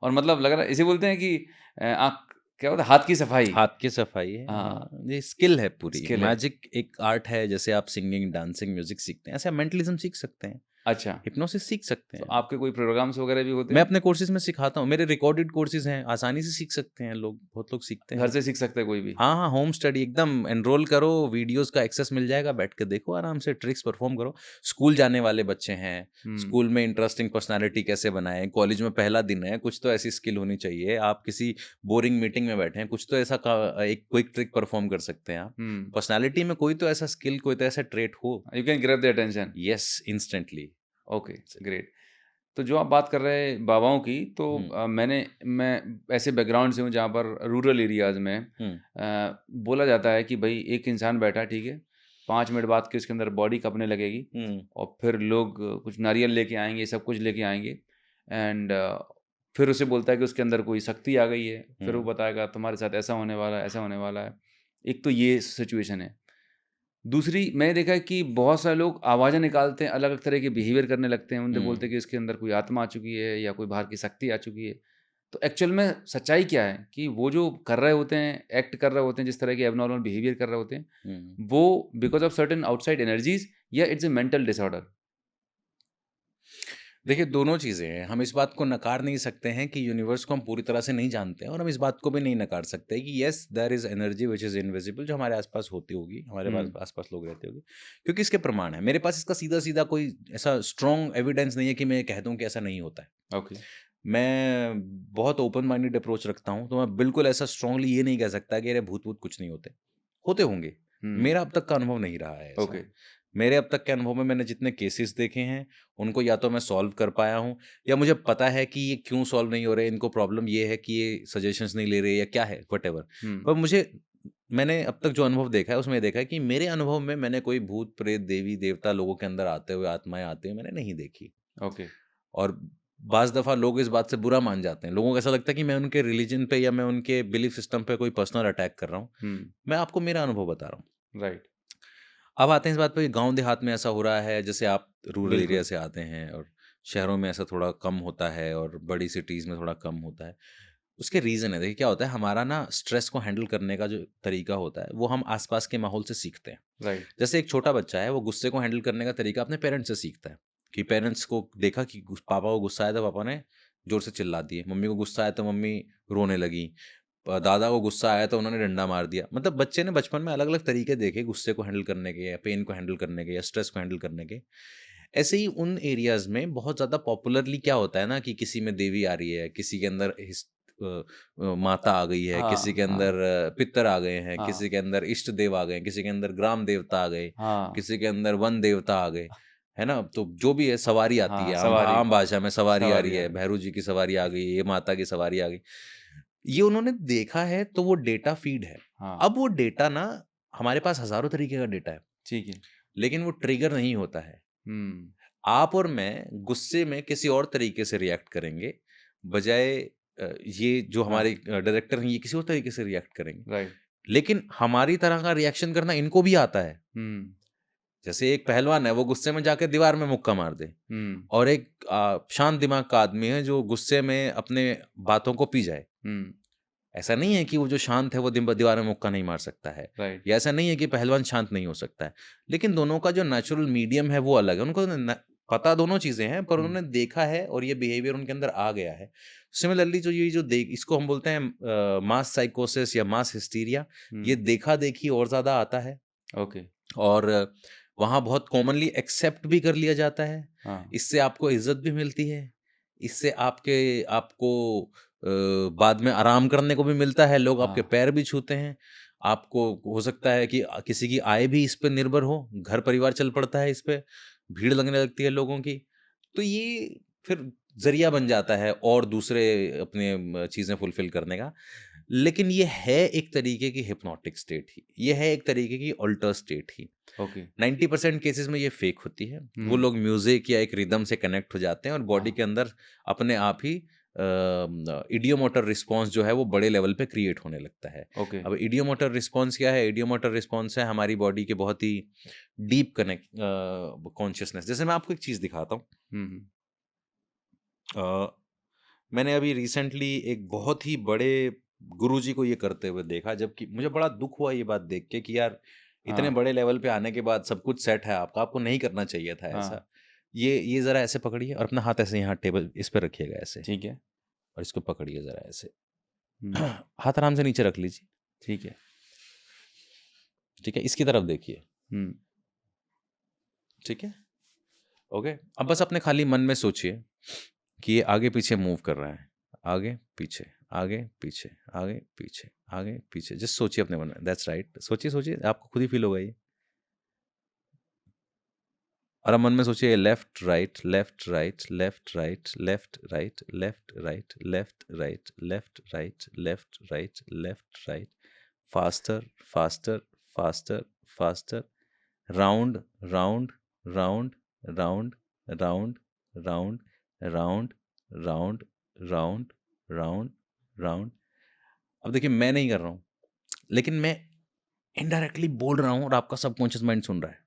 और मतलब लग रहा है इसे बोलते हैं कि आँख क्या बोलते हैं हाथ की सफाई। हाथ की सफाई है, हाँ, हाँ, ये स्किल है पूरी। स्किल है। मैजिक एक आर्ट है, जैसे आप सिंगिंग, डांसिंग, म्यूजिक सीखते हैं, ऐसे आप मेंटलिज्म सीख सकते हैं, अच्छा, हिप्नोसिस सीख सकते तो हैं। आपके कोई प्रोग्राम्स वगैरह भी होते मैं हैं? अपने कोर्सेज में सिखाता हूँ, मेरे रिकॉर्डेड कोर्सेज हैं, आसानी से सीख सकते हैं लोग, बहुत लोग सीखते घर हैं। से सीख सकता है कोई भी? हाँ, हाँ, होम स्टडी एकदम एनरोल करो, वीडियोज़ का एक्सेस मिल जाएगा, बैठ के देखो आराम से, ट्रिक्स परफॉर्म करो। स्कूल जाने वाले बच्चे हैं, हुँ, स्कूल में इंटरेस्टिंग पर्सनैलिटी कैसे बनाएँ, कॉलेज में पहला दिन है, कुछ तो ऐसी स्किल होनी चाहिए। आप किसी बोरिंग मीटिंग में बैठे हैं, कुछ तो ऐसा एक क्विक ट्रिक परफॉर्म कर सकते हैं आप। हुँ, पर्सनैलिटी में कोई तो ऐसा स्किल, कोई तो ऐसा ट्रेट हो। You can grab the attention. Yes, instantly. Okay, great. तो जो आप बात कर रहे हैं बाबाओं की तो हुँ, मैं ऐसे बैकग्राउंड से हूँ जहाँ पर रूरल एरियाज़ में हुँ, बोला जाता है कि भाई एक इंसान बैठा ठीक है 5 मिनट बाद के उसके अंदर बॉडी कँपने लगेगी हुँ, और फिर लोग कुछ नारियल लेके आएंगे सब कुछ लेके आएंगे एंड फिर उसे बोलता है कि उसके अंदर कोई शक्ति आ गई है फिर वो हुँ। बताएगा तुम्हारे साथ ऐसा होने वाला है ऐसा होने वाला है। एक तो ये सिचुएशन है। दूसरी मैंने देखा है कि बहुत सारे लोग आवाज़ें निकालते हैं, अलग-अलग तरह के बिहेवियर करने लगते हैं, उनसे बोलते हुँ। हैं कि इसके अंदर कोई आत्मा आ चुकी है या कोई बाहर की शक्ति आ चुकी है। तो एक्चुअल में सच्चाई क्या है कि वो जो कर रहे होते हैं, एक्ट कर रहे होते हैं, जिस तरह के एब्नॉर्मल बिहेवियर कर रहे होते हैं, हुँ। वो because of certain outside energies या इट्स अ मेंटल डिसऑर्डर? देखिए, दोनों चीज़ें हैं। हम इस बात को नकार नहीं सकते हैं कि यूनिवर्स को हम पूरी तरह से नहीं जानते हैं और हम इस बात को भी नहीं नकार सकते कि yes, there is energy which is invisible जो हमारे आस-पास होती होगी, हमारे पास हुँ, आस-पास लोग रहते होंगे। क्योंकि इसके प्रमाण हैं। मेरे पास इसका सीधा-सीधा कोई ऐसा स्ट्रॉन्ग एविडेंस नहीं है कि मैं कह दूँ कि ऐसा नहीं होता है। ओके। मैं बहुत ओपन माइंडेड अप्रोच रखता हूँ, तो मैं बिल्कुल ऐसा स्ट्रांगली ये नहीं कह सकता कि अरे भूत-वूत कुछ नहीं होते। होते होंगे। हुँ, मेरा अब तक का अनुभव नहीं रहा है ऐसा। ओके। मेरे अब तक के अनुभव में मैंने जितने केसेस देखे हैं, उनको या तो मैं सॉल्व कर पाया हूँ या मुझे पता है कि ये क्यों सॉल्व नहीं हो रहे, इनको प्रॉब्लम ये है कि ये सजेशंस नहीं ले रहे या क्या है, व्हाटएवर। हुँ, पर मैंने अब तक जो अनुभव देखा है, उसमें ये देखा है कि मेरे अनुभव में मैंने कोई भूत-प्रेत, देवी-देवता लोगों के अंदर आते हुए, आत्माएँ आते हुए मैंने नहीं देखी। ओके। और बाज़ दफ़ा लोग इस बात से बुरा मान जाते हैं। लोगों को ऐसा लगता है कि मैं उनके रिलिजन पे या मैं उनके बिलीफ सिस्टम पे कोई पर्सनल अटैक कर रहा हूँ। हुँ, मैं आपको मेरा अनुभव बता रहा हूँ। राइट। अब आते हैं इस बात पे, गाँव देहात में ऐसा हो रहा है, जैसे आप रूरल एरिया बिल्कुल। से आते हैं और शहरों में ऐसा थोड़ा कम होता है और बड़ी सिटीज़ में थोड़ा कम होता है। उसके रीज़न है, देखिए क्या होता है, हमारा ना स्ट्रेस को हैंडल करने का जो तरीका होता है, वो हम आस-पास के माहौल से सीखते हैं। राइट। जैसे एक छोटा बच्चा है, वो गुस्से को हैंडल करने का तरीका अपने पेरेंट्स से सीखता है, कि पेरेंट्स को देखा कि पापा को गुस्सा आया तो पापा ने ज़ोर से चिल्ला दिए, मम्मी को गुस्सा आया तो मम्मी रोने लगी, दादा को गुस्सा आया तो उन्होंने डंडा मार दिया। मतलब बच्चे ने बचपन में अलग-अलग तरीके देखे गुस्से को हैंडल करने के, या पेन को हैंडल करने के, या स्ट्रेस को हैंडल करने के। ऐसे ही उन एरियाज़ में बहुत ज़्यादा पॉपुलरली क्या होता है ना, कि किसी में देवी आ रही है, किसी के अंदर माता आ गई है, किसी हाँ, के हाँ, अंदर पितर आ गए हैं, हाँ, किसी के अंदर इष्ट देव आ गए हैं, किसी के अंदर ग्राम देवता आ गए, हाँ, किसी के अंदर वन देवता आ गए, है ना? तो जो भी है, सवारी आती हाँ, है, आम सवारी, आम भाषा में सवारी आ रही सवारी आ है, गई। भैरू जी की सवारी आ गई, ये माता की सवारी आ गई। ये उन्होंने देखा है, तो वो डेटा फीड है। हाँ, अब वो डेटा ना, हमारे पास हज़ारों तरीके का डेटा है, ठीक है। लेकिन वो ट्रिगर नहीं होता है। हुँ, आप और मैं गुस्से में किसी और तरीके से रिएक्ट करेंगे, बजाय ये जो हाँ, हमारे डायरेक्टर हैं, ये किसी और तरीके से रिएक्ट करेंगे। राइट। लेकिन हमारी तरह का रिएक्शन करना इनको भी आता है। हुँ, जैसे एक पहलवान है, वो गुस्से में जाके दीवार में मुक्का मार दे, हुँ, और एक शांत दिमाग का आदमी है जो गुस्से में अपने बातों को पी जाए। हुँ, ऐसा नहीं है कि वो जो शांत है वो दीवार में मुक्का नहीं मार सकता है, राइट। या ऐसा नहीं है कि पहलवान शांत नहीं हो सकता है। लेकिन दोनों का जो नेचुरल मीडियम है वो अलग है। उनको पता दोनों चीजें हैं, पर हुँ, उन्होंने देखा है और ये बिहेवियर उनके अंदर आ गया है। सिमिलरली जो ये जो देख इसको हम बोलते हैं मास साइकोसिस या मास हिस्टीरिया, हुँ, ये देखा देखी और ज्यादा आता है, ओके, और वहाँ बहुत कॉमनली एक्सेप्ट भी कर लिया जाता है। हाँ, इससे आपको इज़्ज़त भी मिलती है। इससे आपको बाद में आराम करने को भी मिलता है, लोग आपके हाँ, पैर भी छूते हैं। आपको हो सकता है कि किसी की आय भी इस पे निर्भर हो, घर-परिवार चल पड़ता है इस पे, भीड़ लगने लगती है लोगों की। तो ये फिर ज़रिया बन जाता है और दूसरे अपने चीज़ें फुलफ़िल करने का। लेकिन ये है एक तरीके की हिप्नोटिक स्टेट ही। ये है एक तरीके की अल्टर स्टेट ही। ओके, 90% केसेस में ये फेक होती है। वो हुँ, लोग म्यूज़िक या एक रिदम से कनेक्ट हो जाते हैं और बॉडी हाँ, के अंदर अपने आप ही इडियोमोटर रिस्पॉन्स जो है वो बड़े लेवल पे क्रिएट होने लगता है। ओके, अब इडियोमोटर रिस्पॉन्स क्या है? इडियोमोटर रिस्पॉन्स है हमारी बॉडी के बहुत ही डीप कॉन्शियसनेस। जैसे मैं आपको एक चीज़ दिखाता हूँ। हुँ, हुँ, अ, मैंने अभी रिसेंटली एक बहुत ही बड़े गुरुजी को ये करते हुए देखा, जबकि मुझे बड़ा दुःख हुआ ये बात देख के कि यार, इतने हाँ, बड़े लेवल पे आने के बाद सब कुछ सेट है आपका, आपको नहीं करना चाहिए था हाँ, ऐसा। ये ज़रा ऐसे पकड़िए और अपना हाथ ऐसे यहाँ टेबल इस पे रखिएगा ऐसे, ठीक है, और इसको पकड़िए ज़रा ऐसे। हुँ, हाथ आराम से नीचे रख लीजिए, ठीक है, ठीक है? इसकी तरफ देखिए, हुँ, ठीक है? ओके? अब बस अपने खाली मन में सोचिए कि ये आगे-पीछे मूव कर रहा है। आगे, पीछे, आगे, पीछे, आगे, पीछे, आगे, पीछे। जस्ट सोचिए अपने मन में, दैट्स राइट। सोचिए, सोचिए, आपको खुद ही फ़ील होगा ये। और आप मन में सोचिए left, right, left, right, left, right, left, right, left, right, left, right, left, right, left, right, left, right, faster, faster, faster, faster, round, round, round, round, round, round, round, round, round, round, round. अब देखिए मैं नहीं कर रहा हूँ, लेकिन मैं indirectly बोल रहा हूँ और आपका सबकॉन्शियस माइंड सुन रहा है,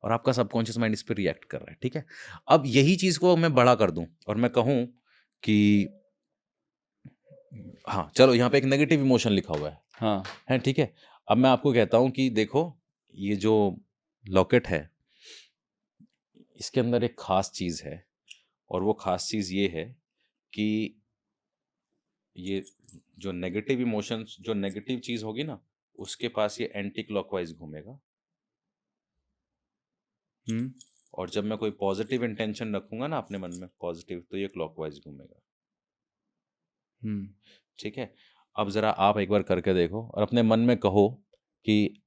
और आपका सबकॉन्शियस माइंड इस पे रिएक्ट कर रहा है, ठीक है? अब यही चीज़ को मैं बड़ा कर दूँ और मैं कहूँ कि हाँ, चलो यहाँ पे एक नेगेटिव इमोशन लिखा हुआ हाँ, है, ठीक है? अब मैं आपको कहता हूँ कि देखो, ये जो लॉकेट है, इसके अंदर एक ख़ास चीज़ है, और वो ख़ास चीज़ ये है कि ये जो नेगेटिव चीज़ होगी ना, उसके पास ये एंटी क्लॉकवाइज़ घूमेगा, हुँ, और जब मैं कोई पॉज़िटिव इंटेंशन रखूँगा ना अपने मन में पॉज़िटिव, तो ये क्लॉकवाइज़ घूमेगा। हुँ, ठीक है? अब ज़रा आप एक बार करके देखो और अपने मन में कहो कि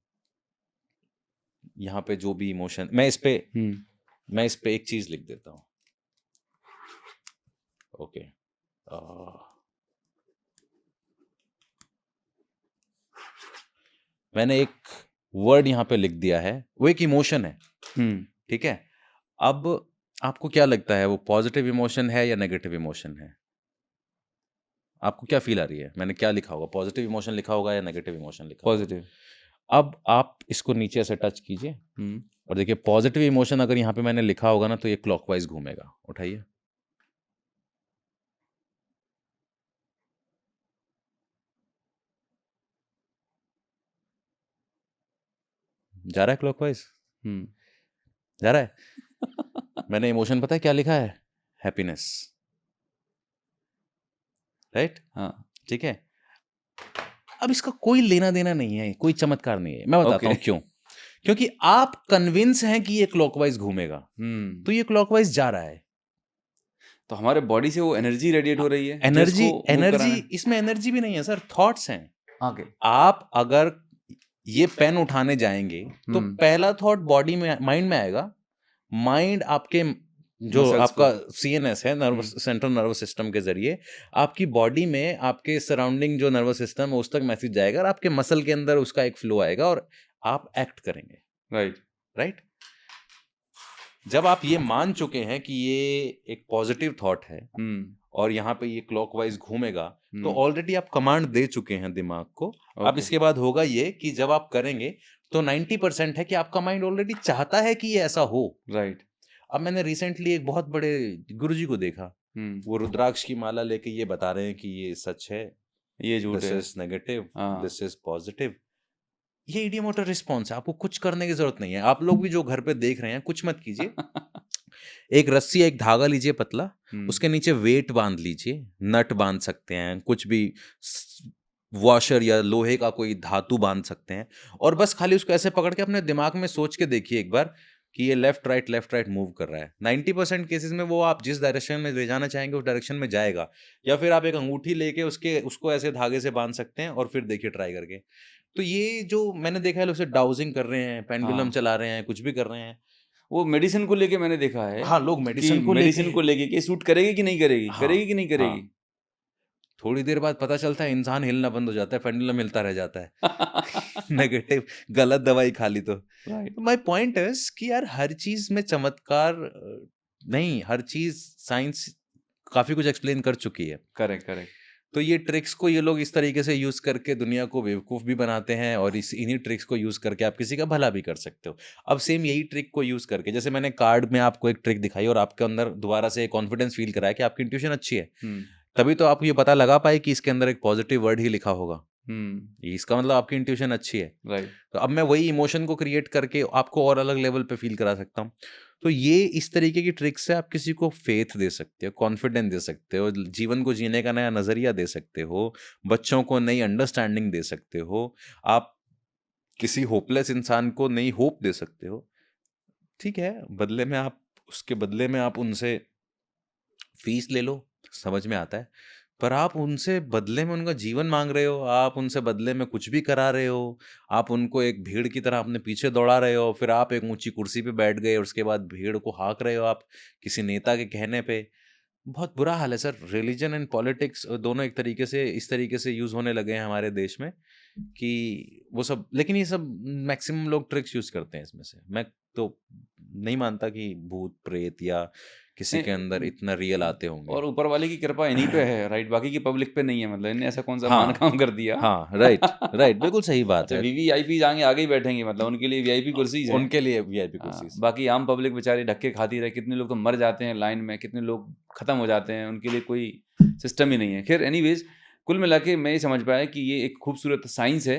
यहाँ पे जो भी इमोशन हुँ, मैं इस पे एक चीज़ लिख देता हूँ। ओके। अ, मैंने एक वर्ड यहाँ पे लिख दिया है, वो एक इमोशन है, हुँ, ठीक है? अब आपको क्या लगता है, वो पॉज़िटिव इमोशन है या नेगेटिव इमोशन है? आपको क्या फ़ील आ रही है? मैंने क्या लिखा होगा? पॉज़िटिव इमोशन लिखा होगा या नेगेटिव इमोशन लिखा होगा? पॉज़िटिव, अब आप इसको नीचे ऐसे टच कीजिए और देखिए पॉजिटिव इमोशन अगर यहाँ पे मैंने लिखा होगा ना तो ये क्लॉकवाइज घूमेगा। उठाइए। जा रहा है क्लॉकवाइज? जा रहा है। मैंने इमोशन पता है क्या लिखा है? हैप्पीनेस। राइट? हाँ, ठीक है। अब इसका कोई लेना देना नहीं है, कोई चमत्कार नहीं है। मैं बताता हूँ ओके। क्यों। क्योंकि आप कन्विंस हैं कि ये क्लॉकवाइज घूमेगा, तो ये क्लॉकवाइज जा रहा है। तो हमारे बॉडी से वो एनर्जी रेडिएट हो रही है एनर्जी, जिसको मूव एनर्जी कराना है। इसमें एनर्जी भी नहीं है सर, थॉट्स हैं। ओके। आप अगर ये पेन उठाने जाएंगे तो पहला थॉट बॉडी में, माइंड में आएगा। माइंड आपके जो Muscles आपका को। सीएनएस है, नर्वस सेंट्रल नर्वस सिस्टम के जरिए आपकी बॉडी में आपके सराउंडिंग जो नर्वस सिस्टम है उस तक मैसेज जाएगा और आपके मसल के अंदर उसका एक फ्लो आएगा और आप एक्ट करेंगे। राइट। राइट? जब आप ये मान चुके हैं कि ये एक पॉजिटिव थॉट है और यहाँ पे ये क्लॉकवाइज घूमेगा, तो ऑलरेडी आप कमांड दे चुके हैं दिमाग को। अब इसके बाद होगा ये कि जब आप करेंगे तो 90% है कि आपका माइंड ऑलरेडी चाहता है कि ये ऐसा हो। राइट। अब मैंने रिसेंटली एक बहुत बड़े गुरुजी को देखा, वो रुद्राक्ष की माला लेके ये बता रहे हैं कि ये सच है, ये झूठ दिस है। इज नेगेटिव, हाँ। This is positive. ये इडियोमोटर रिस्पॉन्स है, आपको कुछ करने की जरूरत नहीं है। आप लोग भी जो घर पे देख रहे हैं कुछ मत कीजिए। एक रस्सी, एक धागा लीजिए पतला, उसके नीचे वेट बांध लीजिए, नट बांध सकते हैं, कुछ भी वॉशर या लोहे का कोई धातु बांध सकते हैं, और बस खाली उसको ऐसे पकड़ के अपने दिमाग में सोच के देखिए एक बार कि ये लेफ्ट राइट मूव कर रहा है। 90% केसेस में वो आप जिस डायरेक्शन में ले जाना चाहेंगे उस डायरेक्शन में जाएगा। या फिर आप एक अंगूठी लेके उसको ऐसे धागे से बांध सकते हैं और फिर देखिए ट्राई करके। तो ये जो मैंने देखा है, लोग से डाउजिंग कर रहे हैं, पेंडुलम चला रहे हैं, कुछ भी कर रहे हैं। वो मेडिसिन को लेके मैंने देखा है। हाँ, लोग मेडिसिन को लेके कि सूट करेगी कि नहीं करेगी, करेगी कि नहीं करेगी। थोड़ी देर बाद पता चलता है इंसान हिलना बंद हो जाता है, पेंडुलम हिलता रह जाता है। नेगेटिव, गलत दवाई खा ली तो। माय पॉइंट इज कि यार हर चीज में चमत्कार नहीं, हर चीज साइंस काफी कुछ एक्सप्लेन कर चुकी है। Correct correct. तो ये ट्रिक्स को ये लोग इस तरीके से यूज करके दुनिया को बेवकूफ भी बनाते हैं, और इन्हीं ट्रिक्स को यूज करके आप किसी का भला भी कर सकते हो। अब सेम यही ट्रिक को यूज करके, जैसे मैंने कार्ड में आपको एक ट्रिक दिखाई और आपके अंदर दोबारा से कॉन्फिडेंस फील कराया कि आपकी इंट्यूशन अच्छी है, तभी तो आप ये पता लगा पाए कि इसके अंदर एक पॉजिटिव वर्ड ही लिखा होगा। इसका मतलब आपकी इंट्यूशन अच्छी है। राइट। तो अब मैं वही इमोशन को क्रिएट करके आपको और अलग लेवल पे फील करा सकता हूँ। तो ये इस तरीके की ट्रिक से आप किसी को फेथ दे सकते हो, कॉन्फिडेंस दे सकते हो, जीवन को जीने का नया नजरिया दे सकते हो, बच्चों को नई अंडरस्टैंडिंग दे सकते हो, आप किसी होपलेस इंसान को नई होप दे सकते हो। ठीक है, बदले में आप उसके बदले में आप उनसे फीस ले लो, समझ में आता है, पर आप उनसे बदले में उनका जीवन मांग रहे हो, आप उनसे बदले में कुछ भी करा रहे हो, आप उनको एक भीड़ की तरह अपने पीछे दौड़ा रहे हो, फिर आप एक ऊंची कुर्सी पे बैठ गए और उसके बाद भीड़ को हाँक रहे हो आप किसी नेता के कहने पे। बहुत बुरा हाल है सर। रिलीजन एंड पॉलिटिक्स दोनों एक तरीके से इस तरीके से यूज होने लगे हैं हमारे देश में कि वो सब, लेकिन ये सब मैक्सिमम लोग ट्रिक्स यूज करते हैं इसमें से। मैं तो नहीं मानता कि भूत प्रेत या किसी के अंदर इतना रियल आते होंगे। और ऊपर वाले की कृपा इन्हीं पे है, राइट, बाकी की पब्लिक पे नहीं है। मतलब इन्हें ऐसा कौन सा मान हाँ काम कर दिया। हाँ, राइट राइट, बिल्कुल सही बात अच्छा, है। वीवीआईपी जाएंगे आगे ही बैठेंगे, मतलब उनके लिए वीआईपी कुर्सीज हैं। उनके लिए वीआईपी कुर्सी। बाकी आम पब्लिक बेचारी धक्के खाती रहे, कितने लोग तो मर जाते हैं लाइन में, कितने लोग खत्म हो जाते हैं, उनके लिए कोई सिस्टम ही नहीं है। खैर एनीवेज, कुल मिला के मैं ये समझ पाया कि ये एक खूबसूरत साइंस है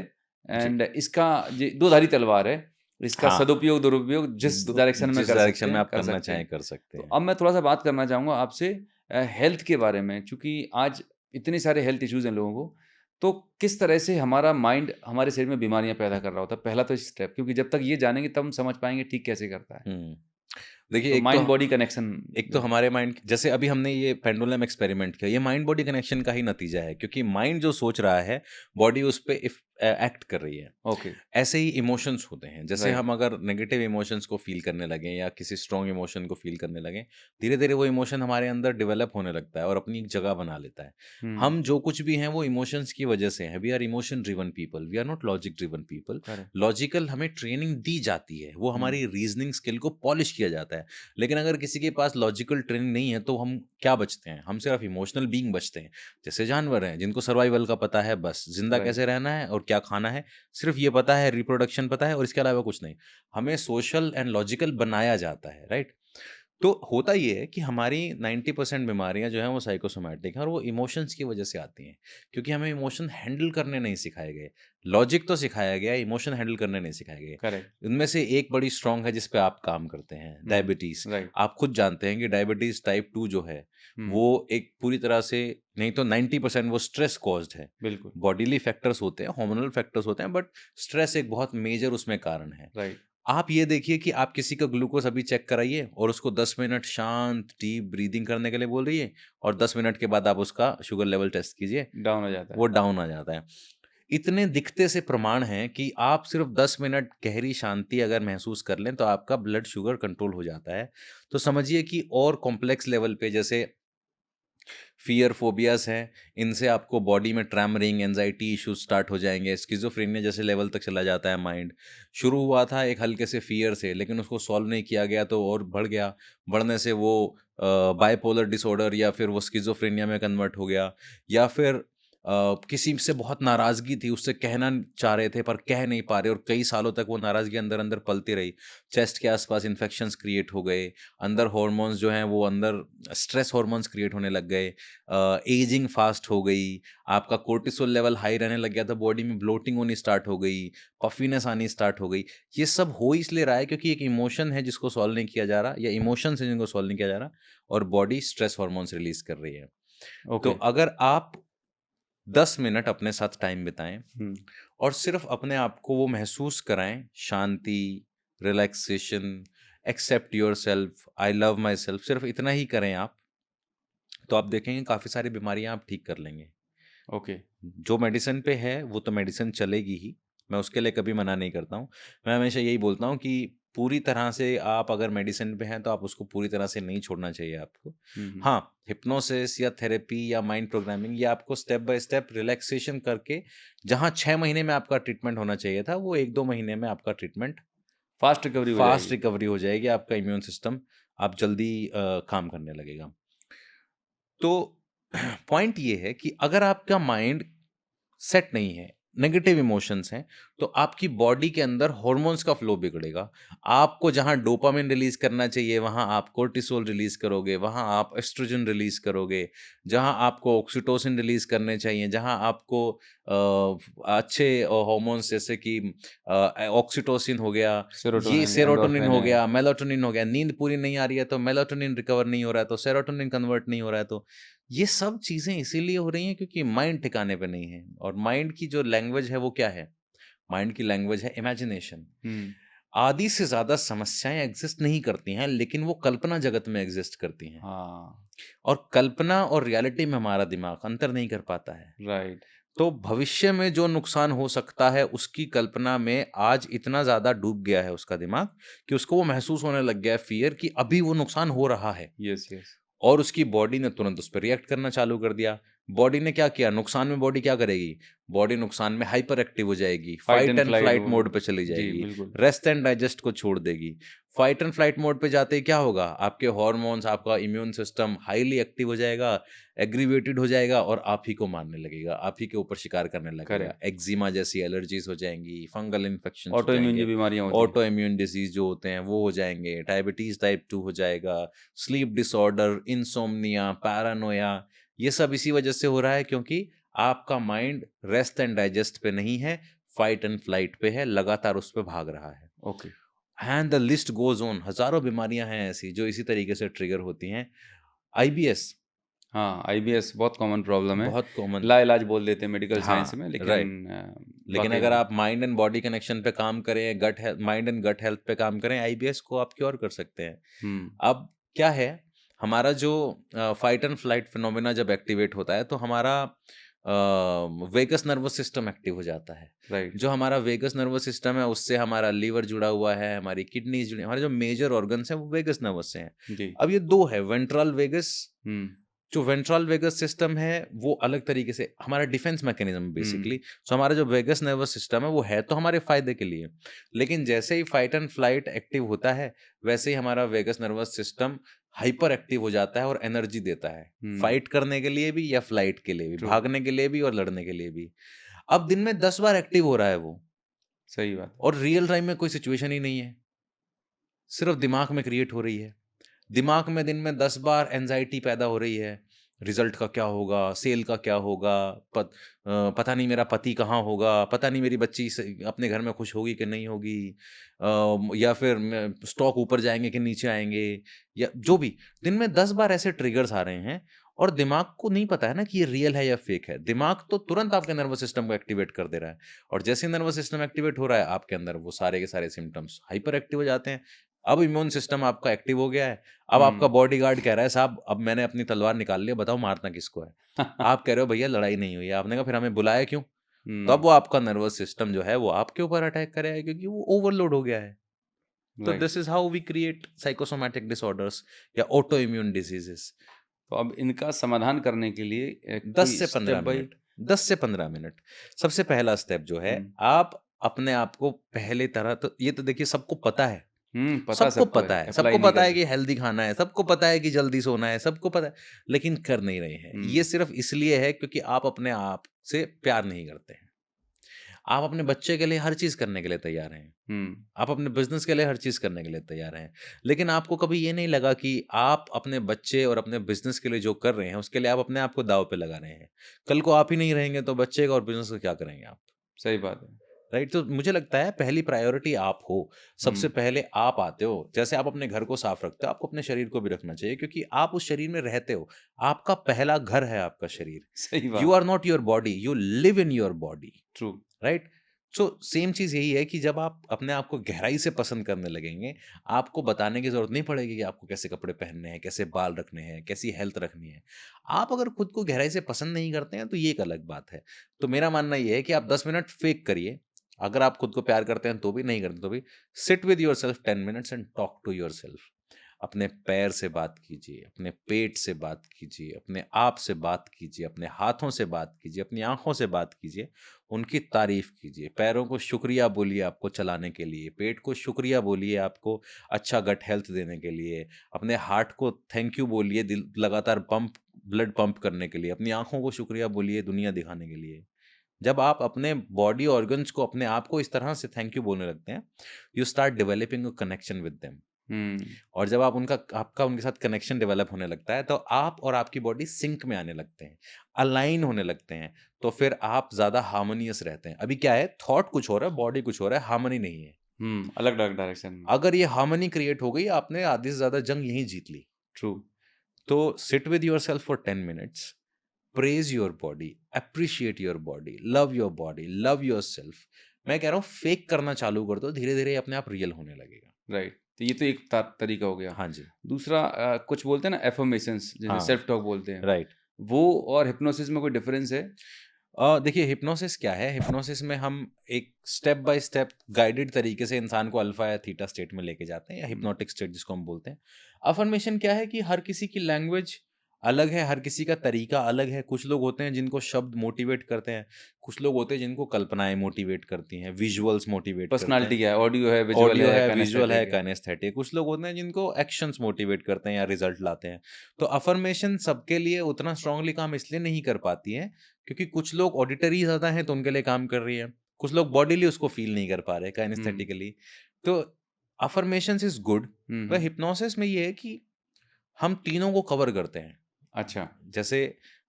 एंड इसका दो धारी तलवार है। इसका सदुपयोग दुरुपयोग जिस डायरेक्शन में कर सकते हैं आप करना चाहें कर सकते हैं। तो अब मैं थोड़ा सा बात करना चाहूँगा आपसे हेल्थ के बारे में, चूँकि आज इतने सारे हेल्थ इश्यूज़ हैं लोगों को, तो किस तरह से हमारा माइंड हमारे शरीर में बीमारियां पैदा कर रहा होता है। पहला तो स्टेप, क्योंकि जब तक ये जानेंगे तब हम समझ पाएंगे ठीक कैसे करता है। देखिए, तो एक माइंड बॉडी कनेक्शन, एक तो हमारे माइंड, जैसे अभी हमने ये पेंडुलम एक्सपेरिमेंट किया, ये माइंड बॉडी कनेक्शन का ही नतीजा है, क्योंकि माइंड जो सोच रहा है बॉडी उस पे एक्ट कर रही है। ओके। ऐसे ही इमोशंस होते हैं। जैसे हम अगर नेगेटिव इमोशंस को फील करने लगे या किसी स्ट्रॉन्ग इमोशन को फील करने लगे, धीरे धीरे वो इमोशन हमारे अंदर डेवलप होने लगता है और अपनी एक जगह बना लेता है। हम जो कुछ भी हैं वो इमोशंस की वजह से हैं। We are emotion driven people, we are not logic driven people. Logical हमें ट्रेनिंग दी जाती है, वो हमारी रीजनिंग स्किल को पॉलिश किया जाता जाता है। लेकिन अगर किसी के पास लॉजिकल ट्रेनिंग नहीं है तो हम क्या बचते हैं? हम सिर्फ इमोशनल बीइंग बचते हैं। जैसे जानवर हैं जिनको सर्वाइवल का पता है, बस जिंदा राइट, कैसे रहना है और क्या खाना है, सिर्फ ये पता है, रिप्रोडक्शन पता है और इसके अलावा कुछ नहीं। हमें सोशल एंड लॉजिकल बनाया जाता है, राइट? तो होता ये है कि हमारी 90% बीमारियां जो हैं वो साइकोसोमैटिक हैं और वो इमोशंस की वजह से आती हैं, क्योंकि हमें इमोशन हैंडल करने नहीं सिखाए गए। लॉजिक तो सिखाया गया, इमोशन हैंडल करने नहीं सिखाए गए। करेक्ट। उनमें से एक बड़ी स्ट्रांग है जिस पे आप काम करते हैं, डायबिटीज। राइट। आप खुद जानते हैं कि डायबिटीज टाइप 2 जो है हुँ, वो एक पूरी तरह से, नहीं तो 90% वो स्ट्रेस कॉज्ड है। बिल्कुल। बॉडीली फैक्टर्स होते हैं, हार्मोनल फैक्टर्स होते हैं, बट स्ट्रेस एक बहुत मेजर उसमें कारण है। राइट। आप ये देखिए कि आप किसी का ग्लूकोज अभी चेक कराइए और उसको 10 मिनट शांत डीप ब्रीदिंग करने के लिए बोल रही है और 10 मिनट के बाद आप उसका शुगर लेवल टेस्ट कीजिए, डाउन हो जाता वो है। डाउन आ जाता है। इतने दिखते से प्रमाण हैं कि आप सिर्फ 10 मिनट गहरी शांति अगर महसूस कर लें तो आपका ब्लड शुगर कंट्रोल हो जाता है। तो समझिए कि और कॉम्प्लेक्स लेवल पे जैसे फ़ियर फ़ोबियाज़ हैं, इनसे आपको बॉडी में ट्रैमरिंग, एंग्ज़ायटी इश्यूज़ स्टार्ट हो जाएँगे, स्किज़ोफ्रेनिया जैसे लेवल तक चला जाता है माइंड। शुरू हुआ था एक हल्के से फ़ियर से, लेकिन उसको सॉल्व नहीं किया गया तो और बढ़ गया। बढ़ने से वो बाइपोलर डिसऑर्डर या फिर वो स्किज़ोफ्रेनिया में कन्वर्ट हो गया, या फिर किसी से बहुत नाराज़गी थी, उससे कहना चाह रहे थे पर कह नहीं पा रहे और कई सालों तक वो नाराज़गी अंदर-अंदर पलती रही। चेस्ट के आस-पास इन्फेक्शंस क्रिएट हो गए, अंदर हॉर्मोन्स जो हैं वो अंदर स्ट्रेस हॉर्मोन्स क्रिएट होने लग गए, एजिंग फास्ट हो गई, आपका कोर्टिसोल लेवल हाई रहने लग गया था, बॉडी में ब्लोटिंग होनी स्टार्ट हो गई, पफीनेस आनी स्टार्ट हो गई। ये सब हो इसलिए रहा है क्योंकि एक इमोशन है जिसको सॉल्व नहीं किया जा रहा, या इमोशंस हैं जिनको सॉल्व नहीं किया जा रहा और बॉडी स्ट्रेस हॉर्मोन्स रिलीज कर रही है। तो ओके। अगर आप 10 मिनट अपने साथ टाइम बिताएं हुँ, और सिर्फ अपने आप को वो महसूस कराएं, शांति, relaxation, accept yourself, I love myself, सिर्फ इतना ही करें आप, तो आप देखेंगे काफ़ी सारी बीमारियां आप ठीक कर लेंगे। ओके। जो मेडिसिन पे है वो तो मेडिसिन चलेगी ही, मैं उसके लिए कभी मना नहीं करता हूँ। मैं हमेशा यही बोलता हूँ कि पूरी तरह से आप अगर मेडिसिन पे हैं तो आप उसको पूरी तरह से नहीं छोड़ना चाहिए आपको। हुँ, हुँ। हाँ, हिप्नोसिस या थेरेपी या माइंड प्रोग्रामिंग, ये आपको स्टेप बाय स्टेप रिलैक्सेशन करके, जहाँ 6 महीने में आपका ट्रीटमेंट होना चाहिए था, वो 1-2 महीने में आपका ट्रीटमेंट, फ़ास्ट रिकवरी हो फास्ट जाएगी। रिकवरी हो जाएगी, आपका इम्यून सिस्टम आप जल्दी काम करने लगेगा। तो पॉइंट ये है कि अगर आपका माइंड सेट नहीं है, नेगेटिव इमोशंस हैं, तो आपकी बॉडी के अंदर हॉर्मोन्स का फ्लो बिगड़ेगा। आपको जहाँ डोपामिन रिलीज़ करना चाहिए, वहाँ आप कोर्टिसोल रिलीज़ करोगे, वहाँ आप एस्ट्रोजन रिलीज़ करोगे। जहाँ आपको ऑक्सीटोसिन रिलीज़ करने चाहिए, जहाँ आपको अच्छे हॉर्मोन्स जैसे कि ऑक्सीटोसिन हो गया, ये सेरोटोनिन, सेरोटोनिन एंडोर्फिन हो है। गया, मेलाटोनिन हो गया, नींद पूरी नहीं आ रही है, तो मेलाटोनिन रिकवर नहीं हो रहा है, तो सेरोटोनिन कन्वर्ट नहीं हो रहा है, तो ये सब चीज़ें इसीलिए हो रही हैं क्योंकि माइंड ठिकाने पे नहीं है। और माइंड की जो लैंग्वेज है वो क्या है? माइंड की लैंग्वेज है इमेजिनेशन। हुँ, आधी से ज़्यादा समस्याएँ एग्ज़िस्ट नहीं करती हैं, लेकिन वो कल्पना जगत में एग्ज़िस्ट करती हैं। हाँ, और कल्पना और रियलिटी में हमारा दिमाग अंतर नहीं कर पाता है। राइट। तो भविष्य में जो नुकसान हो सकता है, उसकी कल्पना में आज इतना ज़्यादा डूब गया है उसका दिमाग कि उसको वो महसूस होने लग गया है फ़ियर कि अभी वो नुकसान हो रहा है। Yes, yes. और उसकी बॉडी ने तुरंत उस पे रिएक्ट करना चालू कर दिया। बॉडी ने क्या किया? नुकसान में बॉडी क्या करेगी? बॉडी नुकसान में हाइपर एक्टिव हो जाएगी, fight fight and and flight flight वो मोड पे चली जी, जाएगी, बिल्कुल। रेस्ट एंड डाइजेस्ट को छोड़ देगी। फाइट एंड फ्लाइट मोड पे जाते ही क्या होगा? आपके हॉर्मोन्स, आपका इम्यून सिस्टम हाइली एक्टिव हो जाएगा, एग्रीवेटेड हो जाएगा और आप ही को मारने लगेगा, आप ही के ऊपर शिकार करने लगेगा। करेक्ट। एक्जिमा जैसी एलर्जीज़ हो जाएँगी, फंगल इन्फेक्शंस हो ऑटो इम्यून जो जाएँगे, बीमारियाँ होती हैं। ऑटो इम्यून डिसीज़ जो होते हैं वो हो जाएँगे, डायबिटीज़ टाइप 2 हो जाएगा, स्लीप डिसऑर्डर, इनसोम्निया, पैरानोया, ये सब इसी वजह से हो रहा है क्योंकि आपका माइंड रेस्ट एंड डाइजेस्ट पे नहीं है, फाइट एंड फ्लाइट पे है, लगातार उस पे भाग रहा है। Okay. And the list goes on, हज़ारों बीमारियाँ हैं ऐसी जो इसी तरीके से ट्रिगर होती हैं। आईबीएस हाँ, आईबीएस बहुत कॉमन प्रॉब्लम है। बहुत कॉमन। लाइलाज बोल देते हैं मेडिकल साइंस हाँ, में, लेकिन राइट। लेकिन वाक़ई अगर में। आप माइंड एंड बॉडी कनेक्शन पे काम करें, gut health, mind and gut health पे काम करें, आईबीएस को आप क्योर कर सकते हैं। हुँ, अब क्या है, हमारा जो फाइट एंड फ्लाइट फिनोमेना जब एक्टिवेट होता है तो हमारा वेगस नर्वस सिस्टम एक्टिव हो जाता है। राइट। जो हमारा वेगस नर्वस सिस्टम है उससे हमारा लीवर जुड़ा हुआ है, हमारी किडनीज जुड़ी, हमारे जो मेजर ऑर्गन्स हैं वो वेगस नर्वस से हैं। जी। अब ये 2 है, वेंट्रल वेगस हुँ, जो वेंट्रल वेगस सिस्टम है वो अलग तरीके से हमारा डिफेंस मैकेनिज्म बेसिकली। सो हमारा जो वेगस नर्वस सिस्टम है वो है तो हमारे फायदे के लिए, लेकिन जैसे ही फाइट एंड फ्लाइट एक्टिव होता है वैसे ही हमारा vagus nervous system hyper active हो जाता है और एनर्जी देता है, फाइट करने के लिए भी या फ्लाइट के लिए भी, ट्रू, भागने के लिए भी और लड़ने के लिए भी। अब दिन में 10 बार एक्टिव हो रहा है वो, सही बात है। और रियल टाइम में कोई सिचुएशन ही नहीं है, सिर्फ दिमाग में क्रिएट हो रही है। दिमाग में दिन में 10 बार एंजाइटी पैदा हो रही है, रिजल्ट का क्या होगा, सेल का क्या होगा, पता नहीं मेरा पति कहाँ होगा, पता नहीं मेरी बच्ची अपने घर में खुश होगी कि नहीं होगी, या फिर स्टॉक ऊपर जाएंगे कि नीचे आएंगे, या जो भी। दिन में 10 बार ऐसे ट्रिगर्स आ रहे हैं और दिमाग को नहीं पता है ना कि ये रियल है या फेक है। दिमाग तो तुरंत आपके नर्वस सिस्टम को एक्टिवेट कर दे रहा है, और जैसे नर्वस सिस्टम एक्टिवेट हो रहा है आपके अंदर वो सारे के सारे सिम्टम्स हाइपर एक्टिव हो जाते हैं। अब इम्यून सिस्टम आपका एक्टिव हो गया है। अब आपका बॉडीगार्ड कह रहा है साहब अब मैंने अपनी तलवार निकाल लिया, बताओ मारना किसको है। आप कह रहे हो भैया लड़ाई नहीं हुई है। आपने कहा फिर हमें बुलाया क्यों? तो अब वो आपका नर्वस सिस्टम जो है वो आपके ऊपर अटैक करेगा क्योंकि वो ओवरलोड हो गया है। तो right. This is how we create psychosomatic disorders या ऑटो इम्यून डिजीजेस। तो अब इनका समाधान करने के लिए 10 कोई से स्टेप 15 बाय मिनट 10 से 15 मिनट। सबसे पहला स्टेप जो है, आप अपने आप को पहले तरह तो ये तो देखिए सबको पता है। पता सबको सबको पता है, है, अप्लाई सबको नहीं पता है करते। कि हेल्दी खाना है, सबको पता है कि जल्दी सोना है, सबको पता है, लेकिन कर नहीं रहे हैं। ये सिर्फ इसलिए है क्योंकि आप अपने आप से प्यार नहीं करते हैं। आप अपने बच्चे के लिए हर चीज़ करने के लिए तैयार हैं। आप अपने बिज़नेस के लिए हर चीज़ करने के लिए तैयार हैं। लेकिन आपको कभी ये नहीं लगा कि आप अपने बच्चे और अपने बिज़नेस के लिए जो कर रहे हैं, उसके लिए आप अपने आप को दाँव पे लगा रहे हैं। कल को आप ही नहीं रहेंगे तो बच्चे का और बिज़नेस का क्या करेंगे आप? सही बात है। राइट? तो मुझे लगता है पहली प्रायोरिटी आप हो। सबसे पहले आप आते हो। जैसे आप अपने घर को साफ रखते हो, आपको अपने शरीर को भी रखना चाहिए क्योंकि आप उस शरीर में रहते हो। आपका पहला घर है आपका शरीर। सही यू बात। Are not your body, you live in your body. True. Right? So same चीज़ यही है कि जब आप अपने आप को गहराई से पसंद करने लगेंगे, आपको बताने की ज़रूरत नहीं पड़ेगी कि आपको कैसे कपड़े पहनने हैं, कैसे बाल रखने हैं, कैसी हेल्थ रखनी है। आप अगर खुद को गहराई से पसंद नहीं करते हैं, तो ये एक अलग बात है। तो मेरा मानना ये है कि आप 10 मिनट फेक करिए। अगर आप खुद को प्यार करते हैं तो भी, नहीं करते तो भी, sit with yourself 10 minutes and talk to yourself. अपने पैर से बात कीजिए, अपने पेट से बात कीजिए, अपने आप से बात कीजिए, अपने हाथों से बात कीजिए, अपनी आँखों से बात कीजिए, उनकी तारीफ़ कीजिए। पैरों को शुक्रिया बोलिए आपको चलाने के लिए, पेट को शुक्रिया बोलिए आपको अच्छा गट हेल्थ देने के लिए, अपने हार्ट को थैंक यू बोलिए दिल लगातार ब्लड पंप करने के लिए, अपनी आँखों को शुक्रिया बोलिए दुनिया दिखाने के लिए। जब आप अपने बॉडी ऑर्गन्स को अपने आप को इस तरह से थैंक यू बोलने लगते हैं, you start developing a connection with them. और जब आपका उनके साथ कनेक्शन डेवलप होने लगता है तो आप और आपकी बॉडी सिंक में आने लगते हैं, अलाइन होने लगते हैं, तो फिर आप ज़्यादा हार्मोनियस रहते हैं। अभी क्या है, थॉट कुछ हो रहा है, बॉडी कुछ हो रहा है, हार्मनी नहीं है। अलग-अलग डायरेक्शन में। अगर ये हार्मनी क्रिएट हो गई, आपने आधी से ज़्यादा जंग यहीं जीत ली। ट्रू। तो seat with yourself for 10 minutes, praise your body, appreciate your body, love yourself. मैं कह रहा हूँ फेक करना चालू कर दो, धीरे-धीरे ये अपने आप रियल होने लगेगा। राइट। तो ये तो एक तरीका हो गया। हाँ जी। दूसरा कुछ बोलते हैं ना एफर्मेशंस जिन्हें हाँ, सेल्फ टॉक बोलते हैं। राइट। वो और हिप्नोसिस में कोई डिफरेंस है? देखिए हिप्नोसिस क्या है, हिप्नोसिस में हम एक स्टेप बाय स्टेप गाइडेड तरीके से इंसान को अल्फा या थीटा स्टेट में लेके जाते हैं, या हिप्नोटिक स्टेट जिसको हम बोलते हैं। अफर्मेशन क्या है कि हर किसी की लैंग्वेज अलग है, हर किसी का तरीका अलग है। कुछ लोग होते हैं जिनको शब्द मोटिवेट करते हैं, कुछ लोग होते हैं जिनको कल्पनाएं मोटिवेट करती हैं, विजुअल्स मोटिवेट करते हैं, पर्सनैलिटी क्या है? ऑडियो है, विजुअल ऑडियो है, है, विजुअल है, काइनेस्थेटिक है? काइनेस्थेटिक। कुछ लोग होते हैं जिनको एक्शंस मोटिवेट करते हैं या रिजल्ट लाते हैं। तो अफर्मेशन सबके लिए उतना स्ट्रांगली काम इसलिए नहीं कर पाती है क्योंकि कुछ लोग ऑडिटरी ज़्यादा हैं तो उनके लिए काम कर रही है, कुछ लोग बॉडीली उसको फील नहीं कर पा रहे हुँ। काइनेस्थेटिकली। तो अफर्मेशंस इज गुड, पर हुँ। हिप्नोसिस में ये है कि हम तीनों को कवर करते हैं। अच्छा। जैसे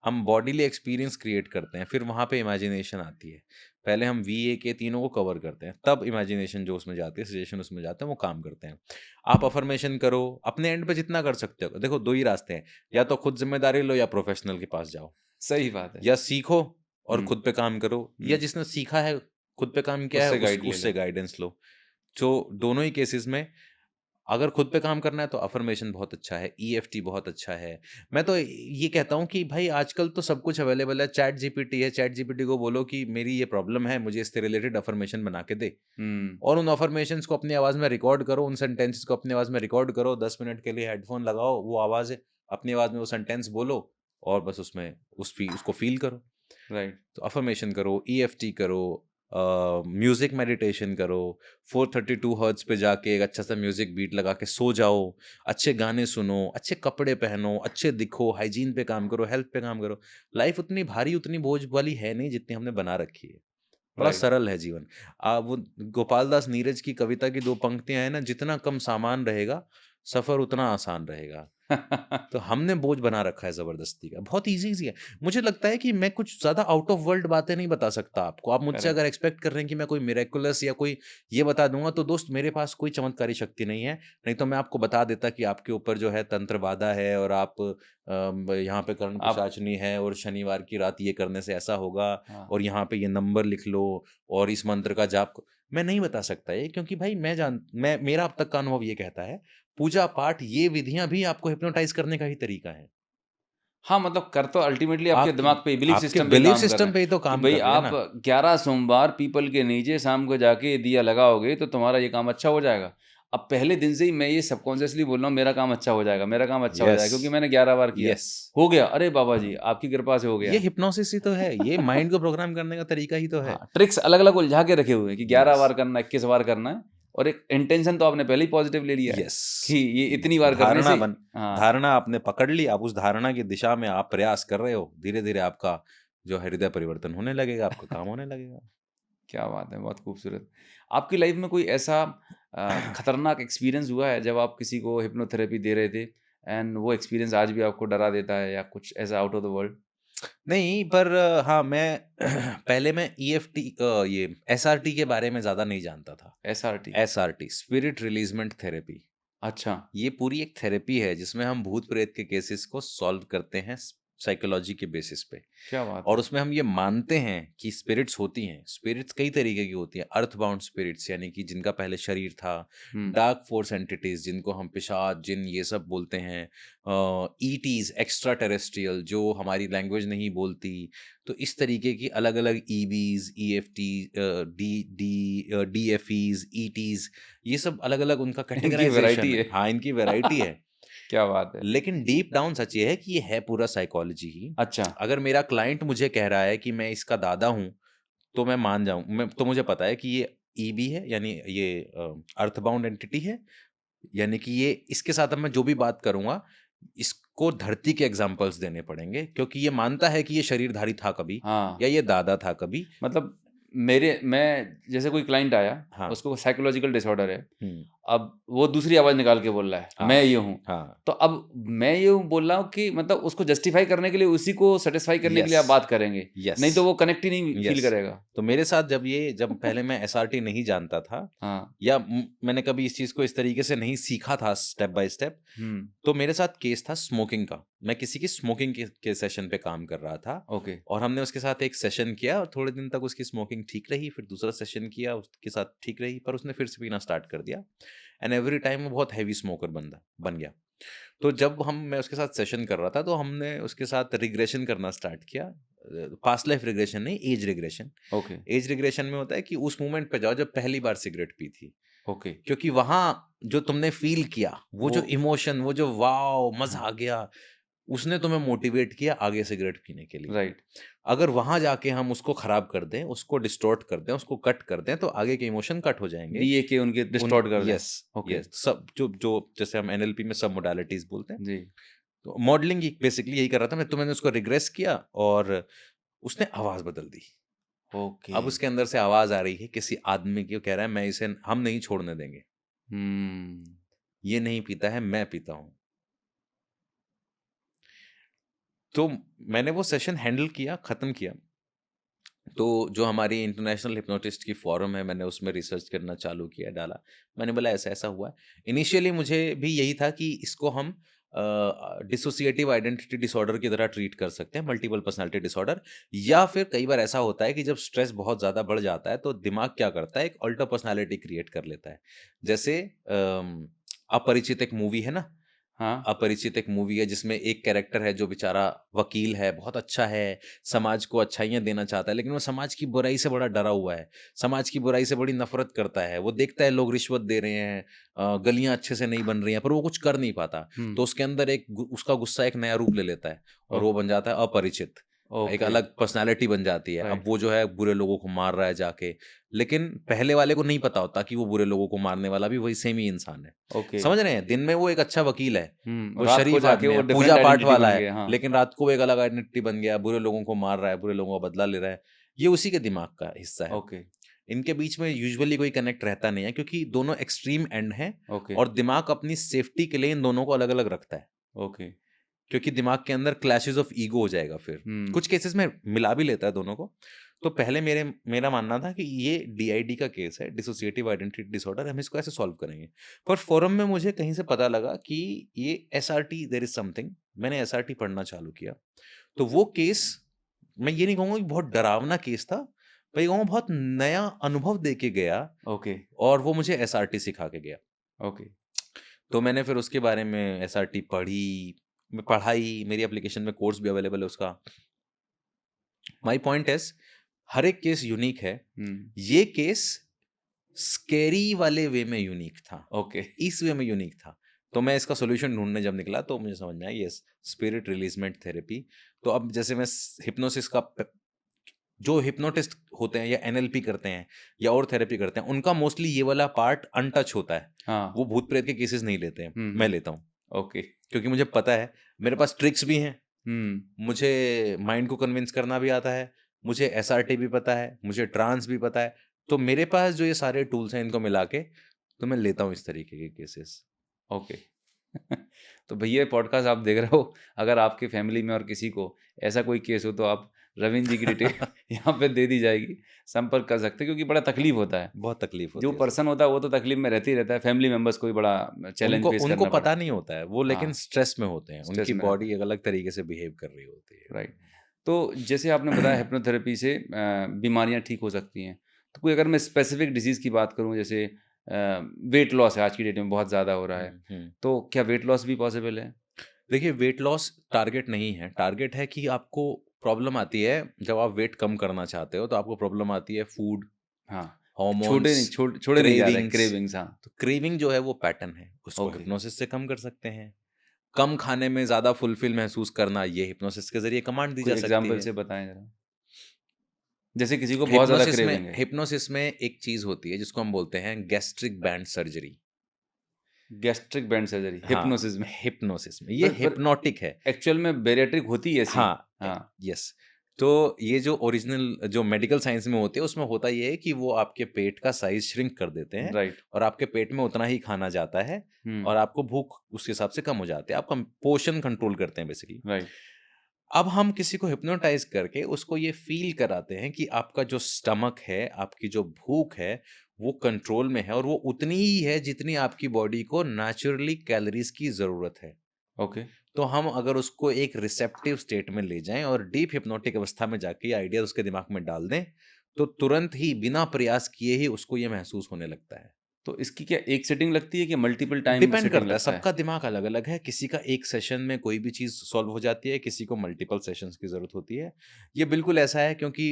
हम बॉडीली एक्सपीरियंस क्रिएट करते हैं, फिर वहाँ पे इमेजिनेशन आती है। पहले हम वीए के तीनों को कवर करते हैं, तब इमेजिनेशन जो उसमें जाती है, सजेशन उसमें जाते हैं, वो काम करते हैं। आप अफर्मेशन करो, अपने एंड पे जितना कर सकते हो। देखो 2 ही रास्ते हैं, या तो खुद ज़िम्मेदारी लो या प्रोफेशनल के पास जाओ। सही बात है। या सीखो और हुँ। खुद पे काम करो, या हुँ। जिसने सीखा है, खुद पे काम किया है, उससे गाइड ले उससे लो। गाइडेंस लो। तो दोनों ही केसेस में अगर खुद पे काम करना है तो अफ़र्मेशन बहुत अच्छा है, ईएफटी बहुत अच्छा है। मैं तो ये कहता हूँ कि भाई आजकल तो सब कुछ अवेलेबल है, चैट जीपीटी है, चैट जीपीटी को बोलो कि मेरी ये प्रॉब्लम है, मुझे इससे रिलेटेड अफ़र्मेशन बना के दे। हुँ। और उन अफ़र्मेशंस को अपनी आवाज़ में रिकॉर्ड करो, उन सेंटेंसेस को अपनी आवाज़ में रिकॉर्ड करो, 10 मिनट के लिए हेडफ़ोन लगाओ, वो आवाज़ अपनी आवाज़ में वो सेंटेंस बोलो, और बस उसमें उसको फील करो। राइट। तो अफर्मेशन करो, ईएफटी करो, म्यूजिक मेडिटेशन करो, 432 हर्ट्ज पे जाके एक अच्छा सा म्यूजिक बीट लगा के सो जाओ, अच्छे गाने सुनो, अच्छे कपड़े पहनो, अच्छे दिखो, हाइजीन पे काम करो, हेल्थ पे काम करो। लाइफ उतनी भारी, उतनी बोझ वाली है नहीं जितनी हमने बना रखी है। बड़ा राइट। सरल है जीवन। वो गोपाल दास नीरज की कविता की 2 पंक्तियाँ हैं ना, जितना कम सामान रहेगा, सफ़र उतना आसान रहेगा। तो हमने बोझ बना रखा है ज़बरदस्ती का। बहुत ईज़ी है। मुझे लगता है कि मैं कुछ ज़्यादा आउट ऑफ वर्ल्ड बातें नहीं बता सकता आपको। आप मुझसे करेक्ट। अगर एक्सपेक्ट कर रहे हैं कि मैं कोई मिरेकुलस या कोई ये बता दूँगा, तो दोस्त मेरे पास कोई चमत्कारी शक्ति नहीं है। नहीं तो मैं आपको बता देता कि आपके ऊपर जो है तंत्र बाधा है, और आप यहाँ पे कर्ण आप पिशाचनी है, और शनिवार की रात ये करने से ऐसा होगा, हाँ। और यहाँ पे ये नंबर लिख लो, और इस मंत्र का जाप मैं नहीं बता सकता ये, क्योंकि भाई मैं मेरा अब तक का अनुभव ये कहता है, पूजा-पाठ ये विधियाँ भी आपको हिप्नोटाइज़ करने का ही तरीका है। हाँ, मतलब कर तो अल्टीमेटली आपके आपकी दिमाग पे बिलीफ आपके सिस्टम पे बिलीफ काम कर रहे सिस्टम हैं, पे ही तो कि काम भई कर रहे हैं आप ना। 11 सोमवार पीपल के नीचे शाम को जाके दिया लगाओगे तो तुम्हारा ये काम अच्छा हो जाएगा। अब पहले दिन से ही मैं ये सबकॉन्शियसली बोल रहा हूँ मेरा काम अच्छा हो जाएगा, मेरा काम अच्छा हो यस, जाएगा क्योंकि मैंने 11 बार किया। यस। हो गया, अरे बाबा जी आपकी कृपा से हो ये गया। हिप्नोसिस ही तो है, ये माइंड को प्रोग्राम करने का तरीका ही तो है। हाँ, ट्रिक्स अलग-अलग उलझा के रखे हुए हैं कि 11 यस, बार करना है, 21 बार करना है और एक इंटेंशन तो आपने पहले ही पॉजिटिव ले लिया है यस। कि ये इतनी बार करने धारणा से बन हाँ, धारणा आपने पकड़ ली, अब उस धारणा की दिशा में आप प्रयास कर रहे हो, धीरे-धीरे आपका जो है हृदय परिवर्तन होने लगेगा, आपका काम होने लगेगा। क्या बात है, बहुत खूबसूरत। आपकी लाइफ में कोई ऐसा खतरनाक एक्सपीरियंस हुआ है जब आप किसी को हिप्नोथेरेपी दे रहे थे एंड वो एक्सपीरियंस आज भी आपको डरा देता है या कुछ ऐसा आउट ऑफ द वर्ल्ड? नहीं, पर हाँ, मैं पहले मैं ईएफटी ये एसआरटी के बारे में ज़्यादा नहीं जानता था। SRT. SRT, spirit releasement therapy. अच्छा। ये पूरी एक थेरेपी है जिसमें हम भूत-प्रेत के केसेस को सॉल्व करते हैं साइकोलॉजी के बेसिस पे। क्या बात और है। उसमें हम ये मानते हैं कि स्पिरिट्स होती हैं। स्पिरिट्स कई तरीके की होती हैं। अर्थ बाउंड स्पिरिट्स यानी कि जिनका पहले शरीर था, हुँ। डार्क फोर्स एंटिटीज़ जिनको हम पिशाच, जिन ये सब बोलते हैं, ईटीज़ एक्स्ट्रा टेरेस्ट्रियल जो हमारी लैंग्वेज नहीं बोलती। तो इस तरीके की अलग-अलग ईबीज़, ईएफटी, डीएफईज़, ईटीज़, ये सब अलग-अलग उनका इनकी वैरायटी कैटेगराइज़ेशन है। है। हाँ, इनकी वैरायटी है। क्या बात है। लेकिन डीप डाउन सच ये है कि ये है पूरा साइकोलॉजी ही। अच्छा। अगर मेरा क्लाइंट मुझे कह रहा है कि मैं इसका दादा हूँ, तो मैं मान जाऊँ मैं तो मुझे पता है कि ये ईबी है, यानी ये अर्थबाउंड एंटिटी है, यानी कि ये इसके साथ अब मैं जो भी बात करूँगा, इसको धरती के एग्ज़ाम्पल्स देने पड़ेंगे, क्योंकि ये मानता है कि ये शरीरधारी था कभी, हाँ। या ये दादा था कभी। मतलब मैं जैसे कोई क्लाइंट आया, हाँ। उसको साइकोलॉजिकल डिसऑर्डर है। हुँ। अब वो दूसरी आवाज़ निकाल के बोल रहा है, हाँ, मैं ये हूँ। हाँ। तो अब मैं ये हूँ बोल रहा हूँ कि मतलब उसको जस्टिफ़ाई करने के लिए, उसी को सैटिस्फ़ाई करने के लिए यस, आप बात करेंगे। यस, नहीं तो वो कनेक्ट ही नहीं फ़ील यस। करेगा। तो मेरे साथ जब पहले मैं एसआरटी नहीं जानता था, हाँ। या मैंने कभी इस चीज़ को इस तरीके से नहीं सीखा था स्टेप बाय स्टेप, हुँ। तो मेरे साथ केस था स्मोकिंग का। मैं किसी की स्मोकिंग के सेशन पे काम कर रहा था, ओके। और हमने उसके साथ एक सेशन किया, और थोड़े दिन तक उसकी स्मोकिंग ठीक रही, फिर दूसरा सेशन किया, उसके साथ ठीक रही, पर उसने फिर से पीना स्टार्ट कर दिया, एंड एवरी टाइम वो बहुत हेवी स्मोकर बंदा बन गया। तो जब मैं उसके साथ सेशन कर रहा था, तो हमने उसके साथ रिग्रेशन करना स्टार्ट किया। पास्ट लाइफ रिग्रेशन नहीं, age regression. Okay. Age regression में होता है कि उस मोमेंट पे जाओ जब पहली बार सिगरेट पी थी, ओके। क्योंकि वहाँ जो तुमने फ़ील किया, वो वो जो इमोशन, वो जो वॉव! मज़ा हाँ, आ गया, उसने तुम्हें मोटिवेट किया आगे सिगरेट पीने के लिए। राइट। अगर वहाँ जाके हम उसको खराब कर दें, उसको डिस्टॉर्ट कर दें, उसको कट कर दें, तो आगे के इमोशन कट हो जाएँगे। दिए के उनके उन डिस्टॉर्ट कर दें। Yes, okay. यस, सब जो जो जैसे हम एनएलपी में सब मोडालिटीज़ बोलते हैं। जी। तो मॉडलिंग ही बेसिकली यही कर रहा था मैं, तो मैंने उसको रिग्रेस किया, और उसने आवाज़ बदल दी। ओके। अब उसके अंदर से आवाज़ आ रही है किसी आदमी की, वो कह रहा है, मैं इसे हम नहीं छोड़ने देंगे। हुँ। ये नहीं पीता है, मैं पीता हूँ। तो मैंने वो सेशन हैंडल किया, ख़त्म किया। तो जो हमारी इंटरनेशनल हिप्नोटिस्ट की फ़ोरम है, मैंने उसमें रिसर्च करना चालू किया, डाला। मैंने बोला ऐसा-ऐसा हुआ है। इनिशियली मुझे भी यही था कि इसको हम डिसोसिएटिव आइडेंटिटी डिसऑर्डर की तरह ट्रीट कर सकते हैं, मल्टीपल पर्सनैलिटी डिसऑर्डर, या फिर कई बार ऐसा होता है कि जब स्ट्रेस बहुत ज़्यादा बढ़ जाता है, तो दिमाग क्या करता है, एक अल्टर पर्सनैलिटी क्रिएट कर लेता है। जैसे अपरिचित एक मूवी है ना, हाँ। अपरिचित एक मूवी है जिसमें एक कैरेक्टर है जो बेचारा वकील है, बहुत अच्छा है, समाज को अच्छाइयाँ देना चाहता है, लेकिन वो समाज की बुराई से बड़ा डरा हुआ है, समाज की बुराई से बड़ी नफ़रत करता है। वो देखता है लोग रिश्वत दे रहे हैं, गलियाँ अच्छे से नहीं बन रही हैं, पर वो कुछ कर नहीं पाता। हुँ। तो उसके अंदर उसका गुस्सा एक नया रूप ले लेता है और वो बन जाता है अपरिचित। एक ओके। अलग पर्सनैलिटी बन जाती है। अब राइट। वो जो है बुरे लोगों को मार रहा है जाके, लेकिन पहले वाले को नहीं पता होता कि वो बुरे लोगों को मारने वाला भी वही सेम ही इंसान है। ओके। समझ रहे हैं? दिन में वो एक अच्छा वकील है, हुँ, वो रात को शरीफ जाके आदमी वो है, डिफरेंट पूजा-पाठ आइडेंटिटी वाला बन है, गया। हाँ। लेकिन रात को वो एक अलग आइडेंटिटी बन गया, बुरे लोगों को मार रहा है, बुरे लोगों का बदला ले रहा है। ये उसी के दिमाग का हिस्सा है। ओके। इनके बीच में यूजुअली कोई कनेक्ट रहता नहीं है क्योंकि दोनों एक्सट्रीम एंड हैं ओके। और दिमाग अपनी सेफ्टी के लिए इन दोनों को अलग-अलग रखता है। ओके। क्योंकि दिमाग के अंदर क्लैशेस ऑफ ईगो हो जाएगा फिर। हुँ। कुछ केसेस में मिला भी लेता है दोनों को। तो पहले मेरा मानना था कि ये डीआईडी का केस है, डिसोसिएटिव आइडेंटिटी डिसऑर्डर, हम इसको ऐसे सॉल्व करेंगे। पर फोरम में मुझे कहीं से पता लगा कि ये एसआरटी देयर इज समथिंग। मैंने एसआरटी पढ़ना चालू किया। तो वो केस, मैं ये नहीं कहूँगा कि बहुत डरावना केस था, मैं ये कहूँगा बहुत नया अनुभव दे के गया ओके। और वो मुझे एसआरटी सिखा के गया। ओके। तो मैंने फिर उसके बारे में एसआरटी पढ़ी, मैं पढ़ाई, मेरी एप्लीकेशन में कोर्स भी अवेलेबल है उसका। माय पॉइंट इज, हर एक केस यूनिक है। हुँ। ये केस स्कैरी वाले वे में यूनिक था, ओके। इस वे में यूनिक था। तो मैं इसका सॉल्यूशन ढूंढने जब निकला तो मुझे समझ में आया, यस, स्पिरिट रिलीजमेंट थेरेपी। तो अब जैसे मैं हिप्नोसिस का जो हिप्नोटिस्ट होते हैं या एनएलपी करते हैं या और थेरेपी करते हैं, उनका मोस्टली ये वाला पार्ट अनटच होता है। हाँ। वो भूत प्रेत के केसेस नहीं लेते हैं, हुँ, मैं हुँ। लेता हूँ। ओके। क्योंकि मुझे पता है, मेरे पास ट्रिक्स भी हैं, हुँ। मुझे माइंड को कन्विंस करना भी आता है, मुझे एसआरटी भी पता है, मुझे ट्रांस भी पता है। तो मेरे पास जो ये सारे टूल्स हैं, इनको मिला के तो मैं लेता हूँ इस तरीके के केसेस। ओके। तो भैया पॉडकास्ट आप देख रहे हो, अगर आपके फैमिली में और किसी को ऐसा कोई केस हो तो आप रवींद्र जी की डिटेल यहाँ पे दे दी जाएगी, संपर्क कर सकते हैं क्योंकि बड़ा तकलीफ होता है। बहुत तकलीफ जो होती है सर। पर्सन होता है वो तो तकलीफ में रहते ही रहता है, फैमिली मेंबर्स को भी बड़ा चैलेंज उनको फेस उनको करना पता पड़ता नहीं होता है वो, है। लेकिन हाँ, स्ट्रेस में होते हैं, स्ट्रेस उनकी में रहते बॉडी हैं। एक अलग तरीके से बिहेव कर रही होती है। राइट। तो जैसे आपने बताया हिप्नोथेरेपी से बीमारियाँ ठीक हो सकती हैं। तो कोई अगर मैं स्पेसिफिक डिसीज़ की बात करूँ, जैसे वेट लॉस है आज की डेट में बहुत ज़्यादा हो रहा है, हम्म। तो क्या वेट लॉस भी पॉसिबल है? देखिए, वेट लॉस टारगेट नहीं है। टारगेट है कि आपको प्रॉब्लम आती है जब आप वेट कम करना चाहते हो, तो आपको प्रॉब्लम आती है फूड, हाँ, हार्मोन्स, छोड़े नहीं जा रहे क्रेविंग्स। क्रेविंग्स। हाँ। तो क्रेविंग जो है वो पैटर्न है, उसको ओके। हिप्नोसिस से कम कर सकते हैं। कम खाने में ज़्यादा फुलफिल महसूस करना, ये हिप्नोसिस के ज़रिए कमांड दी कोई जा सकती एग्ज़ाम्पल है। से बताएँ ज़रा? जैसे किसी को बहुत ज़्यादा क्रेविंग है। हिप्नोसिस में एक चीज़ होती है जिसको हम बोलते हैं gastric band surgery. Gastric band surgery हाँ, हिप्नोसिस में। हिप्नोसिस में ये पर हिप्नोटिक है। एक्चुअल में बेरियाट्रिक होती है ऐसी? हाँ, हाँ। यस। तो ये जो ओरिजिनल जो मेडिकल साइंस में होती है, उसमें होता ये है कि वो आपके पेट का साइज़ श्रिंक कर देते हैं राइट। और आपके पेट में उतना ही खाना जाता है हुँ। और आपको भूख उस हिसाब से कम हो जाती है। आपका पोर्शन कंट्रोल करते हैं बेसिकली। राइट। अब हम किसी को हिप्नोटाइज़ करके उसको ये फ़ील कराते हैं कि आपका जो स्टमक है, आपकी जो भूख है, वो कंट्रोल में है और वो उतनी ही है जितनी आपकी बॉडी को नेचुरली कैलोरीज़ की ज़रूरत है। ओके। तो हम अगर उसको एक रिसेप्टिव स्टेट में ले जाएँ और डीप हिप्नोटिक अवस्था में जाके ये आइडिया उसके दिमाग में डाल दें, तो तुरंत ही बिना प्रयास किए ही उसको ये महसूस होने लगता है। तो इसकी क्या एक सेटिंग लगती है कि मल्टीपल टाइम डिपेंड सेटिंग करता है, लगता है? सबका दिमाग अलग-अलग है, किसी का एक सेशन में कोई भी चीज़ सॉल्व हो जाती है, किसी को मल्टीपल सेशंस की ज़रूरत होती है। ये बिल्कुल ऐसा है क्योंकि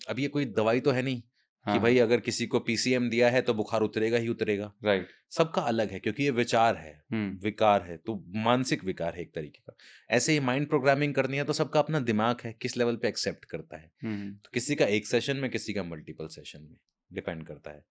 अब ये कोई दवाई तो है नहीं कि हाँ, भई हाँ। अगर किसी को पीसीएम दिया है तो बुखार उतरेगा ही उतरेगा। राइट। सबका अलग है क्योंकि ये विचार है, हुँ। विकार है, तो मानसिक विकार है एक तरीके का। ऐसे ही माइंड प्रोग्रामिंग करनी है तो सबका अपना दिमाग है, किस लेवल पे एक्सेप्ट करता है। हुँ, हुँ। तो किसी का एक सेशन में, किसी का मल्टीपल सेशन में, डिपेंड करता है।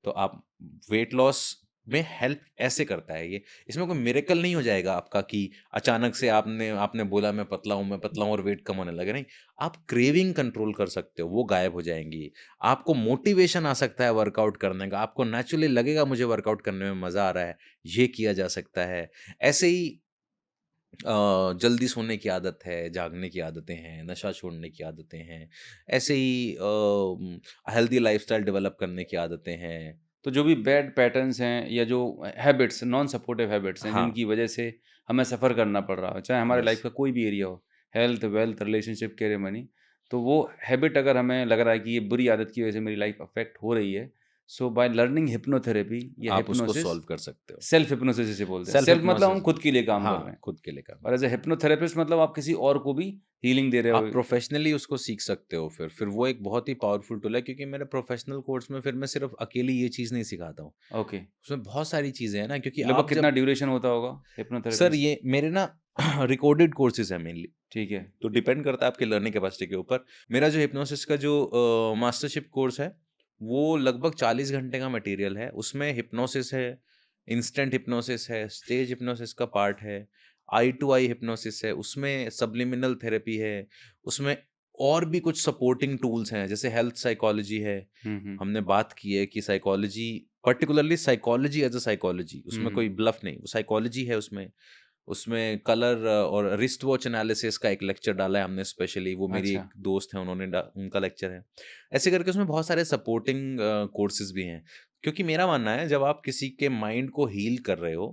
तो आप वेट लॉस में हेल्प ऐसे करता है ये। इसमें कोई मिरेकल नहीं हो जाएगा आपका कि अचानक से आपने आपने बोला मैं पतला हूँ और वेट कम होने लगे, नहीं। आप क्रेविंग कंट्रोल कर सकते हो, वो गायब हो जाएँगी। आपको मोटिवेशन आ सकता है वर्कआउट करने का, आपको नेचुरली लगेगा मुझे वर्कआउट करने में मज़ा आ रहा है, ये किया जा सकता है। ऐसे ही जल्दी सोने की आदत है, जागने की आदतें हैं, नशा छोड़ने की आदतें हैं। ऐसे ही हेल्दी लाइफ़स्टाइल डेवलप करने की आदतें हैं। तो जो भी बैड पैटर्न्स हैं या जो हैबिट्स नॉन सपोर्टिव हैबिट्स हैं हाँ, जिनकी वजह से हमें सफ़र करना पड़ रहा हो, चाहे हमारे यस। लाइफ का कोई भी एरिया हो, health, wealth, relationship, career, money, तो वो हैबिट अगर हमें लग रहा है कि ये बुरी आदत की वजह से मेरी लाइफ अफ़ेक्ट हो रही है, सो बाय लर्निंग हिप्नोथेरेपी या आप उसको हिप्नोसिस, सॉल्व कर सकते हो। सेल्फ हिप्नोसिस जिसे बोलते हैं। सेल्फ सेल्फ मतलब हम हिप्नोसिस, खुद के लिए काम कर रहे हाँ, हैं, खुद के लिए काम और एज़ अ हिप्नोथेरेपिस्ट मतलब आप किसी और को भी हीलिंग दे रहे आप हो। प्रोफेशनली उसको सीख सकते हो। फिर वो एक बहुत ही पावरफुल टूल है, क्योंकि मेरे प्रोफेशनल कोर्स में फिर मैं सिर्फ अकेले ये चीज़ नहीं सिखाता हूँ। ओके। उसमें बहुत सारी चीज़ें हैं ना, क्योंकि लगभग आप कितना जब ड्यूरेशन होता होगा सर हिप्नोथेरेपीज़? ये मेरे ना रिकॉर्डेड कोर्सेज़ हैं मेनली, ठीक है। तो डिपेंड करता है आपकी लर्निंग कैपेसिटी के ऊपर। मेरा जो हिप्नोसिस का जो मास्टरशिप कोर्स है, वो लगभग 40 घंटे का मटेरियल है। उसमें हिप्नोसिस है, इंस्टेंट हिप्नोसिस है, स्टेज हिप्नोसिस का पार्ट है, आई टू आई हिप्नोसिस है, उसमें सब्लिमिनल थेरेपी है, उसमें और भी कुछ सपोर्टिंग टूल्स हैं, जैसे हेल्थ साइकोलॉजी है। हुँ, हुँ। हमने बात की है कि psychology, particularly psychology as a psychology, हुँ, उसमें हुँ। कोई ब्लफ नहीं, वो साइकोलॉजी है उसमें। उसमें कलर और रिस्ट वॉच एनालिसिस का एक लेक्चर डाला है हमने स्पेशली, वो मेरी अच्छा। एक दोस्त है, उनका लेक्चर है। ऐसे करके उसमें बहुत सारे सपोर्टिंग कोर्सेज भी हैं, क्योंकि मेरा मानना है जब आप किसी के माइंड को हील कर रहे हो,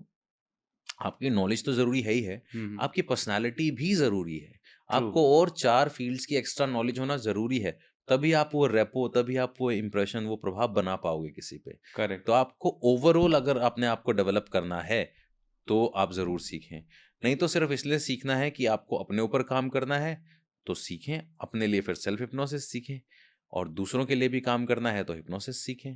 आपकी नॉलेज तो ज़रूरी है ही है, हुँ, हुँ। आपकी पर्सनालिटी भी ज़रूरी है। ट्रू, आपको और 4 फील्ड्स की एक्स्ट्रा नॉलेज होना ज़रूरी है, तभी आप वो रेपो, तभी आप वो इम्प्रेशन, वो प्रभाव बना पाओगे किसी पे। करेक्ट। तो आपको ओवरऑल अगर अपने आप को डेवलप करना है, तो आप ज़रूर सीखें। नहीं तो सिर्फ़ इसलिए सीखना है कि आपको अपने ऊपर काम करना है, तो सीखें। अपने लिए फिर सेल्फ हिप्नोसिस सीखें, और दूसरों के लिए भी काम करना है तो हिप्नोसिस सीखें।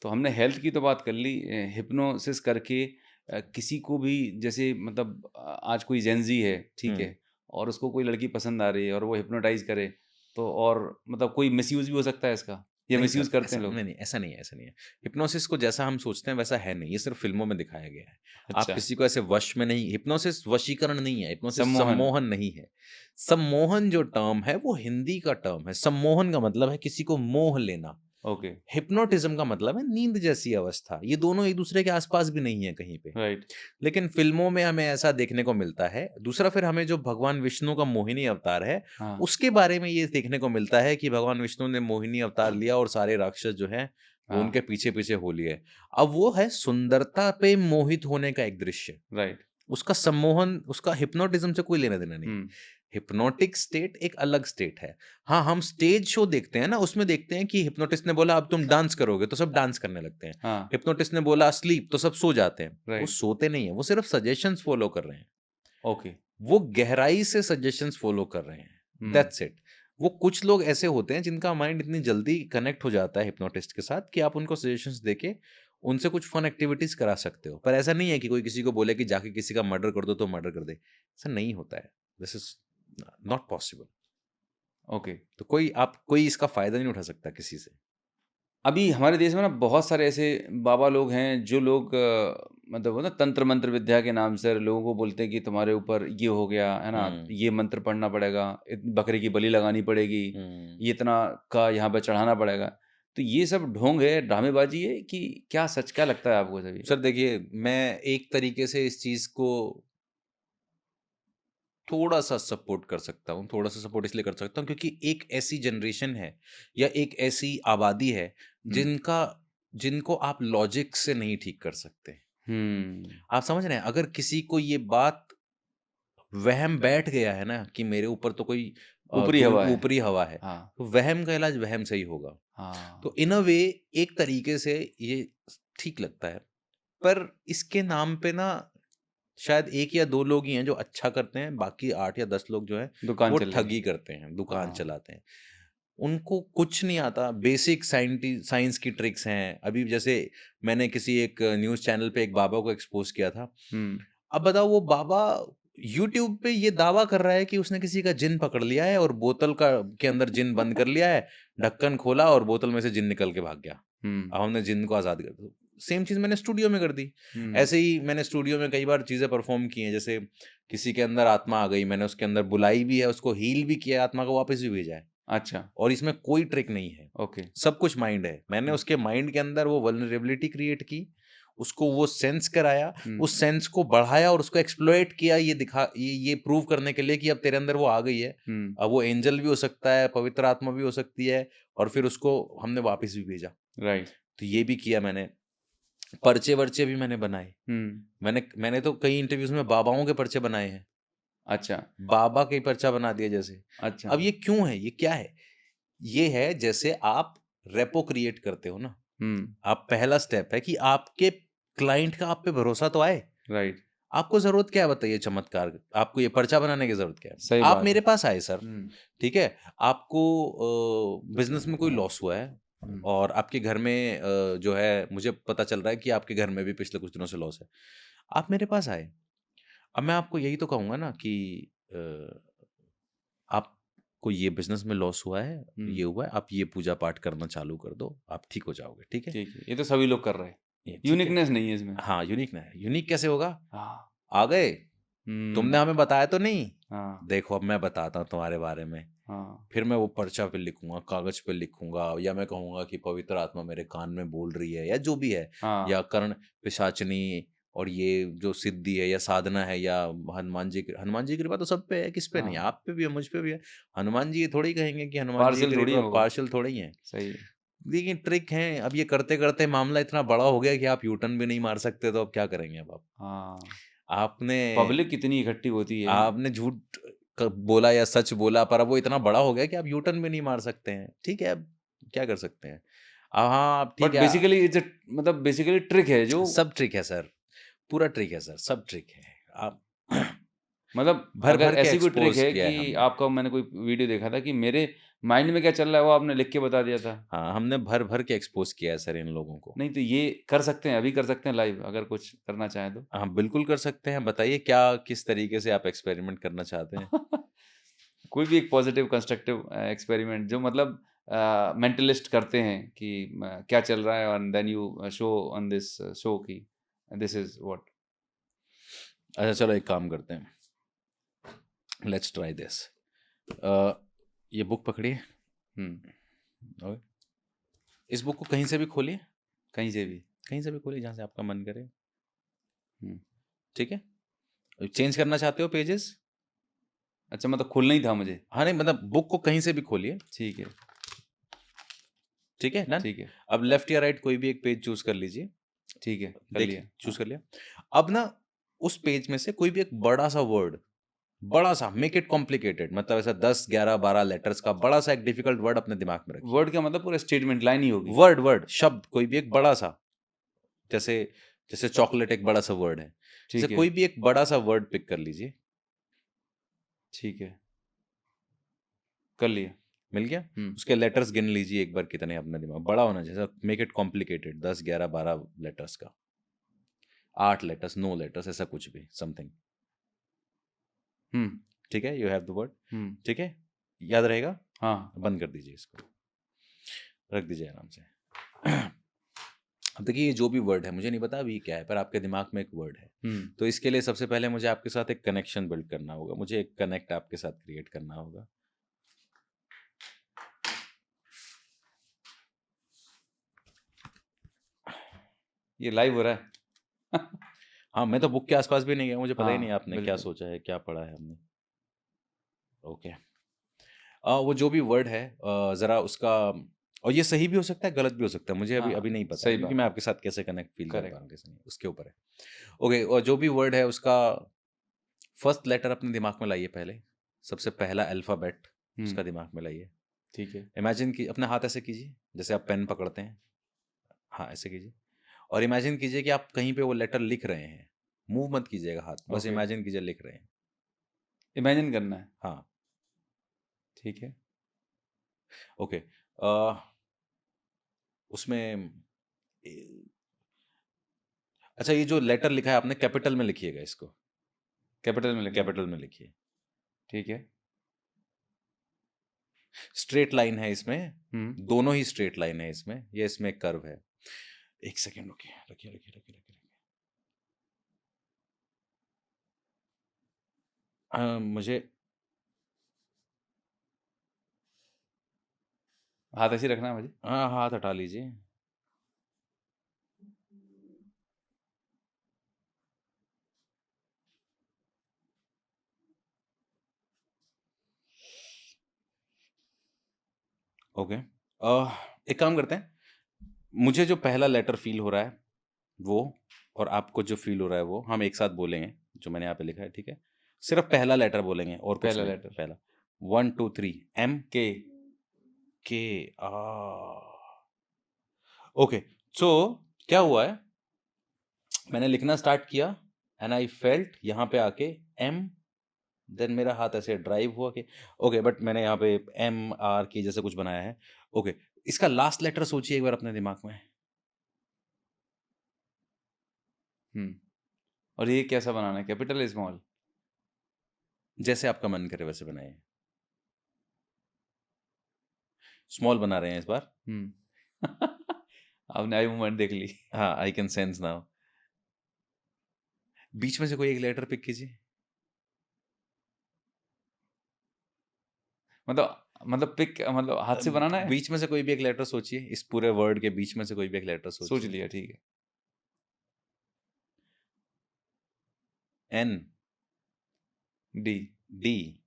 तो हमने हेल्थ की तो बात कर ली, हिप्नोसिस करके किसी को भी जैसे मतलब आज कोई जेनज़ी है, ठीक हुँ। है? और उसको कोई लड़की पसंद आ रही है और वो हिप्नोटाइज़ करे, तो और मतलब कोई मिसयूज़ भी हो सकता है इसका? या नहीं सर, मिसयूज़ करते ऐसा हैं लोग? नहीं, नहीं, ऐसा नहीं है, ऐसा नहीं है। हिप्नोसिस को जैसा हम सोचते हैं वैसा है नहीं, ये सिर्फ़ फ़िल्मों में दिखाया गया है। आप अच्छा, किसी को ऐसे वश में नहीं, हिप्नोसिस वशीकरण नहीं है, हिप्नोसिस सम्मोहन। सम्मोहन नहीं है। सम्मोहन जो टर्म है वो हिंदी का टर्म है, सम्मोहन का मतलब है किसी को मोह लेना। ओके, हिप्नोटिज़्म का मतलब है नींद जैसी अवस्था, ये दोनों एक दूसरे के आस-पास भी नहीं है कहीं पे। राइट। लेकिन फ़िल्मों में हमें ऐसा देखने को मिलता है। दूसरा फिर हमें जो भगवान विष्णु का मोहिनी अवतार है, हाँ, उसके बारे में ये देखने को मिलता है कि भगवान विष्णु ने मोहिनी अवतार लिया और सारे राक्षस जो हैं, वो हाँ, उनके पीछे-पीछे हो लिए। अब वो है सुंदरता पे मोहित होने का एक दृश्य। राइट। उसका सम्मोहन, उसका हिप्नोटिज़्म से कोई लेना-देना नहीं है। हुँ, हिप्नोटिक स्टेट एक अलग स्टेट है। हाँ, हम स्टेज शो देखते हैं ना, उसमें देखते हैं कि हिप्नोटिस्ट ने बोला अब तुम डांस करोगे, तो सब डांस करने लगते हैं। हाँ, हिप्नोटिस्ट ने बोला स्लीप, तो सब सो जाते हैं। वो राइट, सोते नहीं हैं, वो सिर्फ सजेशंस फॉलो कर रहे हैं। ओके। वो गहराई से सजेशंस फॉलो कर रहे हैं। हुँ, दैट्स इट। वो कुछ लोग ऐसे होते हैं जिनका माइंड इतनी जल्दी कनेक्ट हो जाता है हिप्नोटिस्ट के साथ कि आप उनको सजेशंस देके उनसे कुछ फन एक्टिविटीज़ करा सकते हो। पर ऐसा नहीं है कि कोई किसी को बोले कि जाके किसी का मर्डर कर दो तो मर्डर कर दे। ऐसा नहीं होता है। This is not possible. Okay. तो कोई इसका फ़ायदा नहीं उठा सकता किसी से। अभी हमारे देश में ना बहुत सारे ऐसे बाबा लोग हैं जो लोग मतलब वो ना तंत्र मंत्र विद्या के नाम से लोगों को बोलते हैं कि तुम्हारे ऊपर ये हो गया है ना, हुँ, ये मंत्र पढ़ना पड़ेगा, बकरे की बलि लगानी पड़ेगी, हुँ। ये इतना का यहाँ पे चढ़ाना पड़ेगा। तो ये सब ढोंग है, ड्रामेबाजी है कि क्या सच, क्या लगता है आपको सभी? सर देखिए, मैं एक तरीके से इस चीज़ को थोड़ा-सा सपोर्ट कर सकता हूँ। थोड़ा-सा सपोर्ट इसलिए कर सकता हूँ क्योंकि एक ऐसी जनरेशन है या एक ऐसी आबादी है हुँ, जिनका जिनको आप लॉजिक से नहीं ठीक कर सकते। हुँ, आप समझ रहे हैं? अगर किसी को ये बात वहम बैठ गया है ना कि मेरे ऊपर तो कोई ऊपरी हवा है। ऊपरी हवा है, हाँ, तो वहम का इलाज वहम से ही होगा। हाँ, तो इन अ वे एक तरीके से ये ठीक लगता है। पर इसके नाम पे ना शायद 1 या 2 लोग ही हैं जो अच्छा करते हैं, बाकी 8 या 10 लोग जो हैं दुकान वो चल रही है। ठगी करते हैं, दुकान हाँ, चलाते हैं। उनको कुछ नहीं आता, बेसिक साइंस की ट्रिक्स हैं। अभी जैसे मैंने किसी एक न्यूज़ चैनल पे एक बाबा को एक्सपोज़ किया था। हुँ, अब बताओ वो बाबा यूट्यूब पे ये दावा कर रहा है कि उसने किसी का जिन पकड़ लिया है और बोतल का के अंदर जिन बंद कर लिया है, ढक्कन खोला और बोतल में से जिन निकल के भाग गया। हुँ, अब हमने जिन को आज़ाद कर दिया। सेम चीज़ मैंने स्टूडियो में कर दी। हुँ, ऐसे ही मैंने स्टूडियो में कई बार चीज़ें परफ़ॉर्म की हैं, जैसे किसी के अंदर आत्मा आ गई, मैंने उसके अंदर बुलाई भी है, उसको हील भी किया है, आत्मा को वापस भी भेजा है। अच्छा, और इसमें कोई ट्रिक नहीं है, ओके। सब कुछ माइंड है। मैंने हुँ, उसके माइंड के अंदर वो वल्नरेबिलिटी क्रिएट की, उसको वो सेंस कराया, हुँ, उस सेंस को बढ़ाया और उसको एक्सप्लॉइट किया, ये प्रूव करने के लिए कि अब तेरे अंदर वो आ गई है। हुँ, अब वो एंजल भी हो सकता है, पवित्र आत्मा भी हो सकती है, और फिर उसको हमने वापस भी भेजा। राइट। तो ये भी किया मैंने। पर्चे-वर्चे भी मैंने बनाए। हुँ, मैंने मैंने तो कई इंटरव्यूज़ में बाबाओं के पर्चे बनाए हैं। अच्छा, बाबा का ही पर्चा बना दिया जैसे। अच्छा। अब ये क्यों है? ये क्या है? ये है जैसे आप रेपो क्रिएट करते हो ना, आप पहला स्टेप है कि आपके क्लाइंट का आप पे भरोसा तो आए। राइट, आपको ज़रूरत क्या है बताइए चमत्कार? आपको ये पर्चा बनाने की ज़रूरत क्या है? सही आप बात मेरे है। पास आए सर, हुँ, ठीक है? आपको बिज़नेस में कोई लॉस हुआ है हुँ, और आपके घर में जो है मुझे पता चल रहा है कि आपके घर में भी पिछले कुछ दिनों से लॉस है। आप मेरे पास आए। अब मैं आपको यही तो कहूँगा ना कि अ, आपको ये बिज़नेस में लॉस हुआ है, हुँ, ये हुआ है, आप ये पूजा-पाठ करना चालू कर दो, आप ठीक हो जाओगे, ठीक है? ठीक है। ये तो सभी लोग कर रहे हैं। ये ठीक है। यूनिकनेस नहीं है इसमें। हाँ, यूनिक ना है। यूनिक कैसे होगा? हाँ, आ गए, तुमने हुँ, हमें बताया तो नहीं? हाँ, देखो अब मैं बताता हूँ तुम्हारे बारे में। हाँ, फिर मैं वो पर्चा पे लिखूँगा, कागज़ पे लिखूँगा या मैं कहूँगा कि पवित्र आत्मा मेरे कान में बोल रही है या जो भी है हाँ, या कर्ण पिशाचिनी और ये जो सिद्धि है या साधना है या हनुमान जी की कृपा तो सब पे है, किस पे नहीं है? हाँ, आप पे भी है, मुझ पे भी है। हनुमान जी ये थोड़ी कहेंगे कि हनुमान जी पार्शियल की थोड़ी है कृपा वो। पार्शियल थोड़ी ही हैं। सही है। देखिए ट्रिक है, अब ये करते-करते मामला इतना बड़ा हो गया कि आप यू टर्न भी नहीं मार सकते तो अब क्या करेंगे अब आप? हाँ, आपने पब्लिक कितनी इकट्ठी होती है। आपने झूठ बोला या सच बोला पर अब वो इतना बड़ा हो गया कि आप यू टर्न भी नहीं मार सकते हैं। ठीक है, अब क्या कर सकते हैं? हाँ, अब बट ठीक है। बेसिकली इट्स अ मतलब बेसिकली ट्रिक है जो सब ट्रिक है सर, पूरा ट्रिक है सर, सब ट्रिक है। आप मतलब अगर भर-भर के ऐसी कोई ट्रिक एक्सपोज़ है किया कि है हमने। आपका मैंने कोई वीडियो देखा था कि मेरे माइंड में क्या चल रहा है वो आपने लिख के बता दिया था। हाँ, हमने भर-भर के एक्सपोज़ किया है सर इन लोगों को। नहीं तो ये कर सकते हैं, अभी कर सकते हैं लाइव अगर कुछ करना चाहें तो। हाँ, बिल्कुल कर सकते हैं। बताइए क्या किस तरीके से आप एक्सपेरिमेंट करना चाहते हैं? कोई भी एक पॉजिटिव कंस्ट्रक्टिव एक्सपेरिमेंट जो मतलब मेंटलिस्ट करते हैं कि क्या चल रहा है and then you show on this show की दिस इज व्हाट। अच्छा चलो एक काम करते हैं, लेट्स ट्राई दिस। ये बुक पकड़िए। Hmm, okay. इस बुक को कहीं से भी खोलिए, कहीं से भी। कहीं से भी खोलिए जहाँ से आपका मन करे, हम्म, ठीक है? चेंज करना चाहते हो पेजेस? अच्छा मतलब खुलना ही था मुझे। हाँ, नहीं मतलब बुक को कहीं से भी खोलिए, ठीक है, ठीक है? डन? ठीक है, अब लेफ्ट या राइट कोई भी एक पेज चूज़ कर लीजिए। ठीक है, कर देखिए, लिया। चूज़ हाँ, कर लिया। अब ना उस पेज में से कोई भी एक बड़ा-सा वर्ड, बड़ा-सा मेक इट कॉम्प्लिकेटेड मतलब ऐसा 10, 11, 12 लेटर्स का बड़ा-सा एक डिफिकल्ट वर्ड अपने दिमाग में रखिए। वर्ड क्या मतलब पूरा स्टेटमेंट लाइन ही होगी। वर्ड वर्ड शब्द कोई भी एक बड़ा-सा, जैसे जैसे चॉकलेट एक बड़ा-सा वर्ड है। जैसे ठीक है, कोई भी एक बड़ा-सा वर्ड पिक कर लीजिए। ठीक है, कर लिया। मिल गया? हम्म, उसके लेटर्स गिन लीजिए एक बार कितने हैं अपने दिमाग बड़ा होना चाहिए, मेक इट कॉम्प्लिकेटेड 10, 11, 12 लेटर्स का। 8 लेटर्स, 9 लेटर्स ऐसा कुछ भी समथिंग। हम्म, ठीक है? You have the word. Hmm, ठीक है? याद रहेगा? हाँ, बंद कर दीजिए इसको। रख दीजिए आराम से। अब देखिए ये जो भी वर्ड है मुझे नहीं पता अभी क्या है पर आपके दिमाग में एक वर्ड है। हम्म, तो इसके लिए सबसे पहले मुझे आपके साथ एक कनेक्शन बिल्ड करना होगा। मुझे एक कनेक्ट आपके साथ क्रिएट करना होगा। ये लाइव हो रहा है। हाँ, मैं तो बुक के आस-पास भी नहीं गया, मुझे पता ही नहीं हाँ, आपने क्या बिल्कुल। सोचा है, क्या पढ़ा है हमने। ओके। वो जो भी वर्ड है ज़रा उसका और ये सही भी हो सकता है, गलत भी हो सकता है। मुझे अभी हाँ, अभी नहीं पता है सही क्योंकि बात मैं है। आपके साथ कैसे कनेक्ट फ़ील कर पा करेक्ट। रहा हूँ, कैसे नहीं, उसके ऊपर है। ओके और जो भी वर्ड है उसका फर्स्ट लेटर अपने दिमाग में लाइए पहले। सबसे पहला अल्फ़ाबेट हुँ, उसका दिमाग में लाइए। ठीक है। इमेजिन कि अपने हाथ ऐसे कीजिए, जैसे आप पेन पकड़ते हैं। हाँ, ऐसे कीजिए और इमेजिन कीजिए कि आप कहीं पे वो लेटर लिख रहे हैं। मूव मत कीजिएगा हाथ, बस ओके, इमेजिन कीजिए लिख रहे हैं। इमेजिन करना है। हाँ, ठीक है। ओके। अ, उसमें ए अच्छा ये जो लेटर लिखा है आपने कैपिटल में लिखिएगा इसको, कैपिटल में लिखना है। कैपिटल में लिखिए। ठीक है। स्ट्रेट लाइन है इसमें, हुँ, दोनों ही स्ट्रेट लाइन है इसमें, ये इसमें एक कर्व है। 1 सेकंड रुकिए, रखिए। मुझे हाथ ऐसे ही रखना है मुझे? हाँ, हाथ हटा लीजिए। ओके। एक काम करते हैं, मुझे जो पहला लेटर फ़ील हो रहा है, वो और आपको जो फ़ील हो रहा है वो, हम एक साथ बोलेंगे, जो मैंने यहाँ पे लिखा है, ठीक है? सिर्फ़ पहला लेटर बोलेंगे और कुछ पहला नहीं, लेटर। पहला। 1, 2, 3 एम, के। के, ओके, सो क्या हुआ है, मैंने लिखना स्टार्ट किया एंड आई फेल्ट यहाँ पे आके एम, देन मेरा हाथ ऐसे ड्राइव हुआ कि ओके, बट मैंने यहाँ पे एम आर की जैसे कुछ बनाया है। ओके, इसका लास्ट लेटर सोचिए एक बार अपने दिमाग में। और ये कैसा बनाना है, कैपिटल या स्मॉल? जैसे आपका मन करे वैसे बनाइए। स्मॉल बना रहे हैं इस बार। आपने आई मूवमेंट देख ली। हाँ, आई कैन सेंस नाउ। बीच में से कोई एक लेटर पिक कीजिए। मतलब पिक, मतलब हाथ से बनाना है? बीच में से कोई भी एक लेटर सोचिए, इस पूरे वर्ड के बीच में से कोई भी एक लेटर सोच सोचिए। लिया, ठीक है। N, D. डी।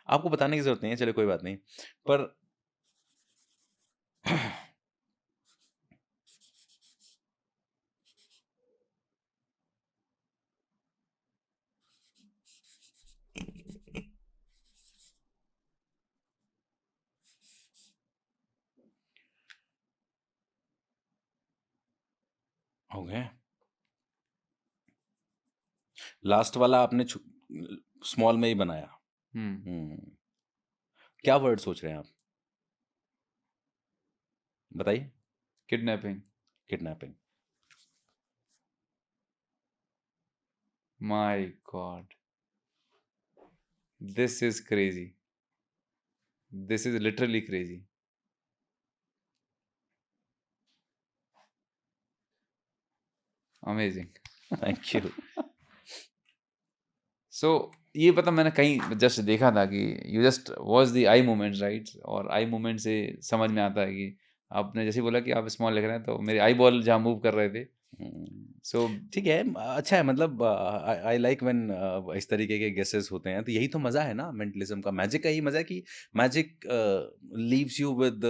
आपको बताने की जरूरत नहीं है, चलो कोई बात नहीं, पर हो गए। लास्ट वाला आपने स्मॉल में ही बनाया। क्या वर्ड सोच रहे हैं आप, बताइए। Kidnapping. Kidnapping. My god, this is crazy, this is literally crazy. Amazing. Thank you. So ये पता, मैंने कहीं जस्ट देखा था कि you just watch the eye movement, right? और आई मूवमेंट से समझ में आता है कि आपने जैसे बोला कि आप स्मॉल लिख रहे हैं, तो मेरे आई बॉल जहाँ मूव कर रहे थे। सो ठीक है, अच्छा है, मतलब आई लाइक व्हेन इस तरीके के गेसेस होते हैं, तो यही तो मजा है ना मेंटलिज्म का, मैजिक का यही मजा है कि magic leaves you with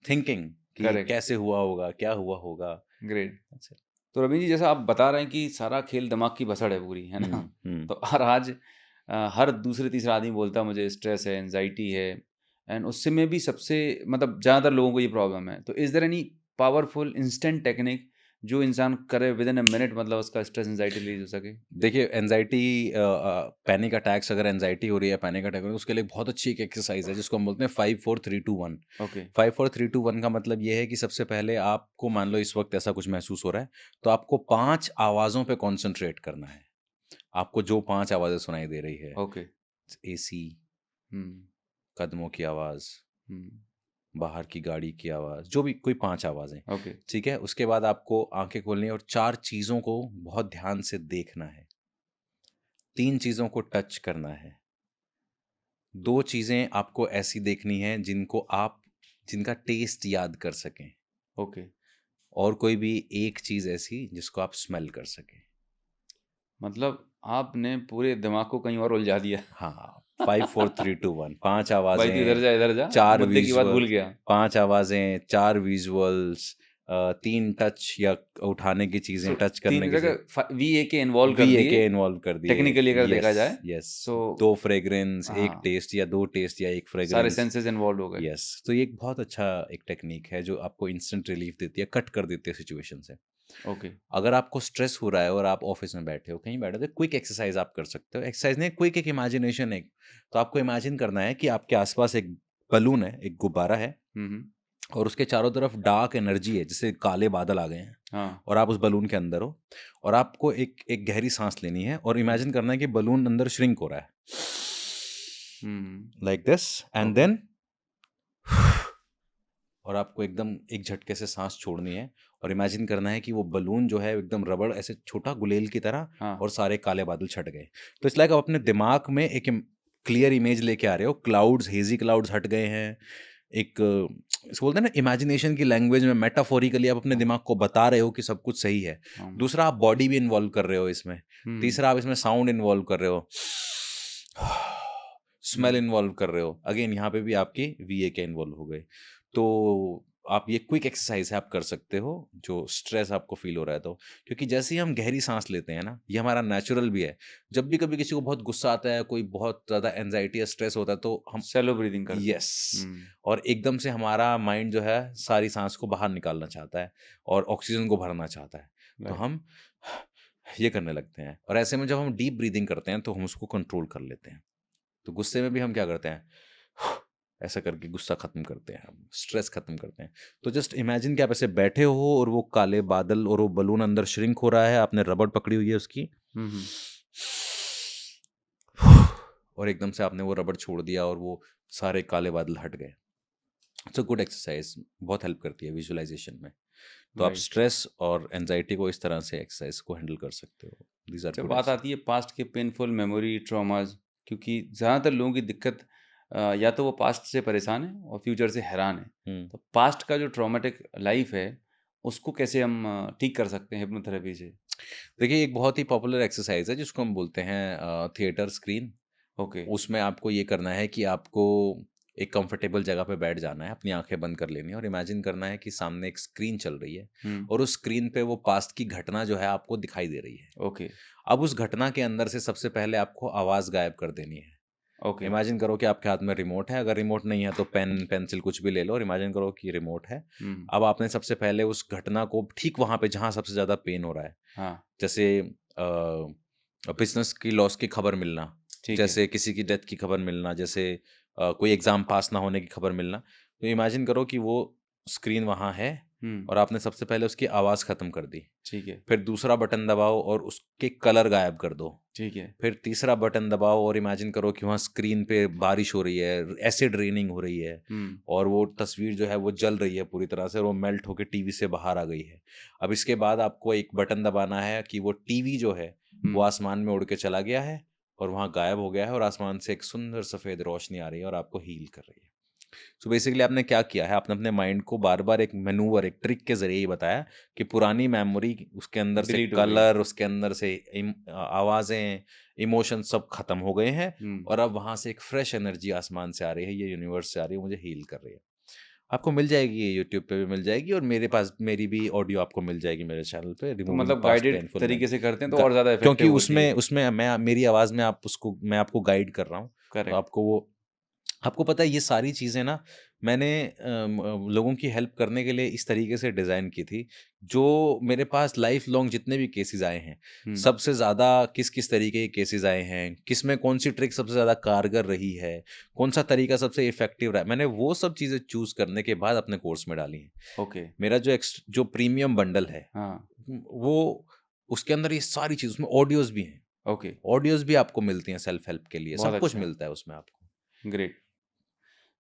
thinking कि करेक्ट, कैसे हुआ होगा, क्या हुआ होगा। ग्रेट। अच्छा। तो रवि जी, जैसा आप बता रहे हैं कि सारा खेल दिमाग की भसड़ है पूरी, है ना? हम्म। तो हर आज हर दूसरे तीसरा आदमी बोलता है मुझे स्ट्रेस है, एंजाइटी है, एंड उससे में भी सबसे मतलब ज़्यादातर लोगों को ये प्रॉब्लम है। तो is there any powerful instant technique जो इंसान करे विद इन अ मिनट, मतलब उसका स्ट्रेस एंजाइटी रिलीज हो सके? देखिए, एनजाइटी, पैनिक अटैक्स, अगर एनजाइटी हो रही है, पैनिक अटैक हो रही है, उसके लिए बहुत अच्छी एक एक्सरसाइज है जिसको हम बोलते हैं 5 4 3 2 1। ओके। 5 4 3 2 1 का मतलब ये है कि सबसे पहले आपको, मान लो इस वक्त ऐसा कुछ महसूस हो रहा है, तो आपको 5 आवाज़ों पे कॉन्सेंट्रेट करना है। आपको जो 5 आवाज़ें सुनाई दे रही है, ओके। एसी, हम्म। कदमों की आवाज़, हम्म। बाहर की गाड़ी की आवाज़, जो भी कोई 5 आवाज़ें, ओके। ठीक है? उसके बाद आपको आंखें खोलनी है और 4 चीज़ों को बहुत ध्यान से देखना है। 3 चीज़ों को टच करना है। 2 चीज़ें आपको ऐसी देखनी हैं जिनका टेस्ट याद कर सकें, ओके। और कोई भी एक चीज़ ऐसी जिसको आप स्मेल कर सकें। मतलब आपने पूरे दिमाग को कहीं और उलझा दिया। हाँ, 5 4 3 2 1, 5 भाई तू आवाज़ें, इधर जा, 4 मुद्दे की बात भूल विज़ुअल्स, गया। 5 आवाज़ें, 4 विज़ुअल्स, 3 टच या उठाने की चीज़ें, सो टच करने 3 की चीज़, जगह VAK इन्वॉल्व कर दिए, VAK इन्वॉल्व कर दिए। टेक्निकली अगर देखा यस, जाए। यस। सो 2 फ्रेग्रेंस, 1 हाँ, टेस्ट या 2 टेस्ट या 1 सारे फ्रेग्रेंस। सेंसेस इन्वॉल्व हो गए। यस, तो ये एक बहुत अच्छा एक टेक्निक है जो आपको इंस्टेंट रिलीफ देती है, कट कर देती है सिचुएशन से। ओके। अगर आपको स्ट्रेस हो रहा है और आप ऑफिस में बैठे हो, कहीं बैठे हो, तो क्विक एक्सरसाइज आप कर सकते हो। एक्सरसाइज नहीं, क्विक एक इमेजिनेशन है। तो आपको इमेजिन करना है कि आपके आसपास एक बलून है, एक गुब्बारा है, हम्म। और उसके चारों तरफ डार्क एनर्जी है, जैसे काले बादल आ गए हैं, हाँ। और आप उस बलून के अंदर हो, और आपको एक एक गहरी सांस लेनी है और हम्म। इमेजिन करना है कि बलून अंदर श्रिंक हो रहा है, hmm. Like this, and okay. Then और आपको एकदम एक झटके से सांस छोड़नी है, और इमेजिन करना है कि वो बलून जो है एकदम रबड़ ऐसे छोटा गुलेल की तरह, हाँ। और सारे काले बादल छट गए। तो इट्स लाइक आप अपने दिमाग में एक क्लियर इमेज लेके आ रहे हो, क्लाउड्स, हेजी क्लाउड्स हट गए हैं। एक इसको बोलते हैं ना, इमेजिनेशन की लैंग्वेज में मेटाफोरिकली आप अपने दिमाग को बता रहे हो कि सब कुछ सही है। हाँ। दूसरा, आप बॉडी भी इन्वॉल्व कर रहे हो इसमें। तीसरा, आप इसमें साउंड इन्वॉल्व कर रहे हो, स्मेल इन्वॉल्व कर रहे हो। अगेन यहाँ पे भी आपकी VAK इन्वॉल्व हो गए। तो आप ये क्विक एक्सरसाइज है, आप कर सकते हो जो स्ट्रेस आपको फील हो रहा है तो। क्योंकि जैसे ही हम गहरी सांस लेते हैं ना, ये हमारा नेचुरल भी है। जब भी कभी किसी को बहुत गुस्सा आता है, कोई बहुत ज़्यादा एंजाइटी या स्ट्रेस होता है, तो हम शैलो ब्रीदिंग करते हैं। यस, हुँ, और एकदम से हमारा माइंड जो है सारी सांस को बाहर निकालना चाहता है और ऑक्सीजन को भरना चाहता है। तो राइट। हम ये करने लगते हैं, और ऐसे में जब हम डीप ब्रीदिंग करते हैं तो हम उसको कंट्रोल कर लेते हैं। तो गुस्से में भी हम क्या करते हैं, ऐसा करके गुस्सा खत्म करते हैं, हम स्ट्रेस खत्म करते हैं। तो जस्ट इमेजिन कि आप ऐसे बैठे हो और वो काले बादल और वो बलून अंदर श्रिंक हो रहा है, आपने रबड़ पकड़ी हुई है उसकी, हुँ, हुँ। और एकदम से आपने वो रबड़ छोड़ दिया और वो सारे काले बादल हट गए। इट्स अ गुड एक्सरसाइज, बहुत हेल्प करती है विजुअलाइजेशन में। तो आप राइट। स्ट्रेस और एंजाइटी को इस तरह से एक्सरसाइज को हैंडल कर सकते हो। दीज आर जब गुड बात एक्सरसाइज। आती है पास्ट के पेनफुल मेमोरी ट्रॉमास, क्योंकि ज़्यादातर लोगों की दिक्कत या तो वो पास्ट से परेशान है और फ्यूचर से हैरान है। हम्म। तो पास्ट का जो ट्रॉमेटिक लाइफ है उसको कैसे हम ठीक कर सकते हैं हिप्नोथेरेपी से? देखिए, एक बहुत ही पॉपुलर एक्सरसाइज है जिसको हम बोलते हैं थिएटर स्क्रीन। ओके। उसमें आपको ये करना है कि आपको एक कंफर्टेबल जगह पे बैठ जाना है, अपनी आंखें बंद कर लेनी है और इमेजिन करना है कि सामने एक स्क्रीन चल रही है, हुँ। और उस स्क्रीन पे वो पास्ट की घटना जो है आपको दिखाई दे रही है। ओके। अब उस घटना के अंदर से सबसे पहले आपको आवाज़ गायब कर देनी है। ओके। इमेजिन करो कि आपके हाथ में रिमोट है, अगर रिमोट नहीं है तो पेन पेंसिल कुछ भी ले लो और इमेजिन करो कि रिमोट है। हुँ। अब आपने सबसे पहले उस घटना को ठीक वहाँ पे जहाँ सबसे ज़्यादा पेन हो रहा है, हाँ, जैसे बिजनेस की लॉस की खबर मिलना, ठीक है। जैसे किसी की डेथ की खबर मिलना, जैसे कोई एग्ज़ाम पास ना होने की खबर मिलना, तो इमेजिन करो कि वो स्क्रीन वहाँ है हुँ। और आपने सबसे पहले उसकी आवाज़ ख़त्म कर दी। ठीक है। फिर दूसरा बटन दबाओ और उसके कलर गायब कर दो। ठीक है। फिर तीसरा बटन दबाओ और इमेजिन करो कि वहाँ स्क्रीन पे बारिश हो रही है, एसिड रेनिंग हो रही है, हुँ। और वो तस्वीर जो है वो जल रही है पूरी तरह से, और वो मेल्ट होके टीवी से बाहर आ गई है। अब इसके बाद आपको एक बटन दबाना है कि वो टीवी जो है वो हुँ। आसमान में उड़ के चला गया है और वहाँ गायब हो गया है, और आसमान से एक सुंदर सफ़ेद रोशनी आ रही है और आपको हील कर रही है। सो बेसिकली आपने क्या किया है, आपने अपने माइंड को बार बार एक मैनूवर, एक ट्रिक के जरिए ही बताया कि पुरानी मेमोरी, उसके अंदर से डिलीट हो गई। कलर, उसके अंदर से आवाज़ें, इमोशन सब खत्म हो गए हैं, हुँ। और अब वहाँ से एक फ्रेश एनर्जी आसमान से आ रही है, ये यूनिवर्स से आ रही है, मुझे हील कर रही है। आपको मिल जाएगी, ये यूट्यूब पे भी मिल जाएगी, और मेरे पास मेरी भी ऑडियो आपको मिल जाएगी मेरे चैनल पे, तो रिमूविंग मतलब पास्ट गाइडेड पेनफुल तरीके मेमोरी। से करते हैं तो और ज़्यादा क्योंकि इफ़ेक्टिव होती उसमें है। उसमें मैं मेरी आवाज़ में मैं आपको गाइड कर रहा हूँ, तो करेक्ट। आपको वो, आपको पता है ये सारी चीज़ें ना मैंने लोगों की हेल्प करने के लिए इस तरीके से डिज़ाइन की थी। जो मेरे पास लाइफ लॉन्ग जितने भी केसेस आए हैं, हुँ। सबसे ज़्यादा किस किस तरीके के केसेस आए हैं, किस में कौन सी ट्रिक सबसे ज़्यादा कारगर रही है, कौन सा तरीका सबसे इफेक्टिव रहा है, मैंने वो सब चीज़ें चूज़ करने के बाद अपने कोर्स में डाली हैं। ओके। मेरा जो प्रीमियम बंडल है, हाँ। वो, उसके अंदर ये सारी चीज़, उसमें ऑडियोज़ भी हैं। ओके। ऑडियोज़ भी आपको मिलती हैं सेल्फ हेल्प के लिए, बहुत सब कुछ अच्छा। मिलता है उसमें आपको। ग्रेट।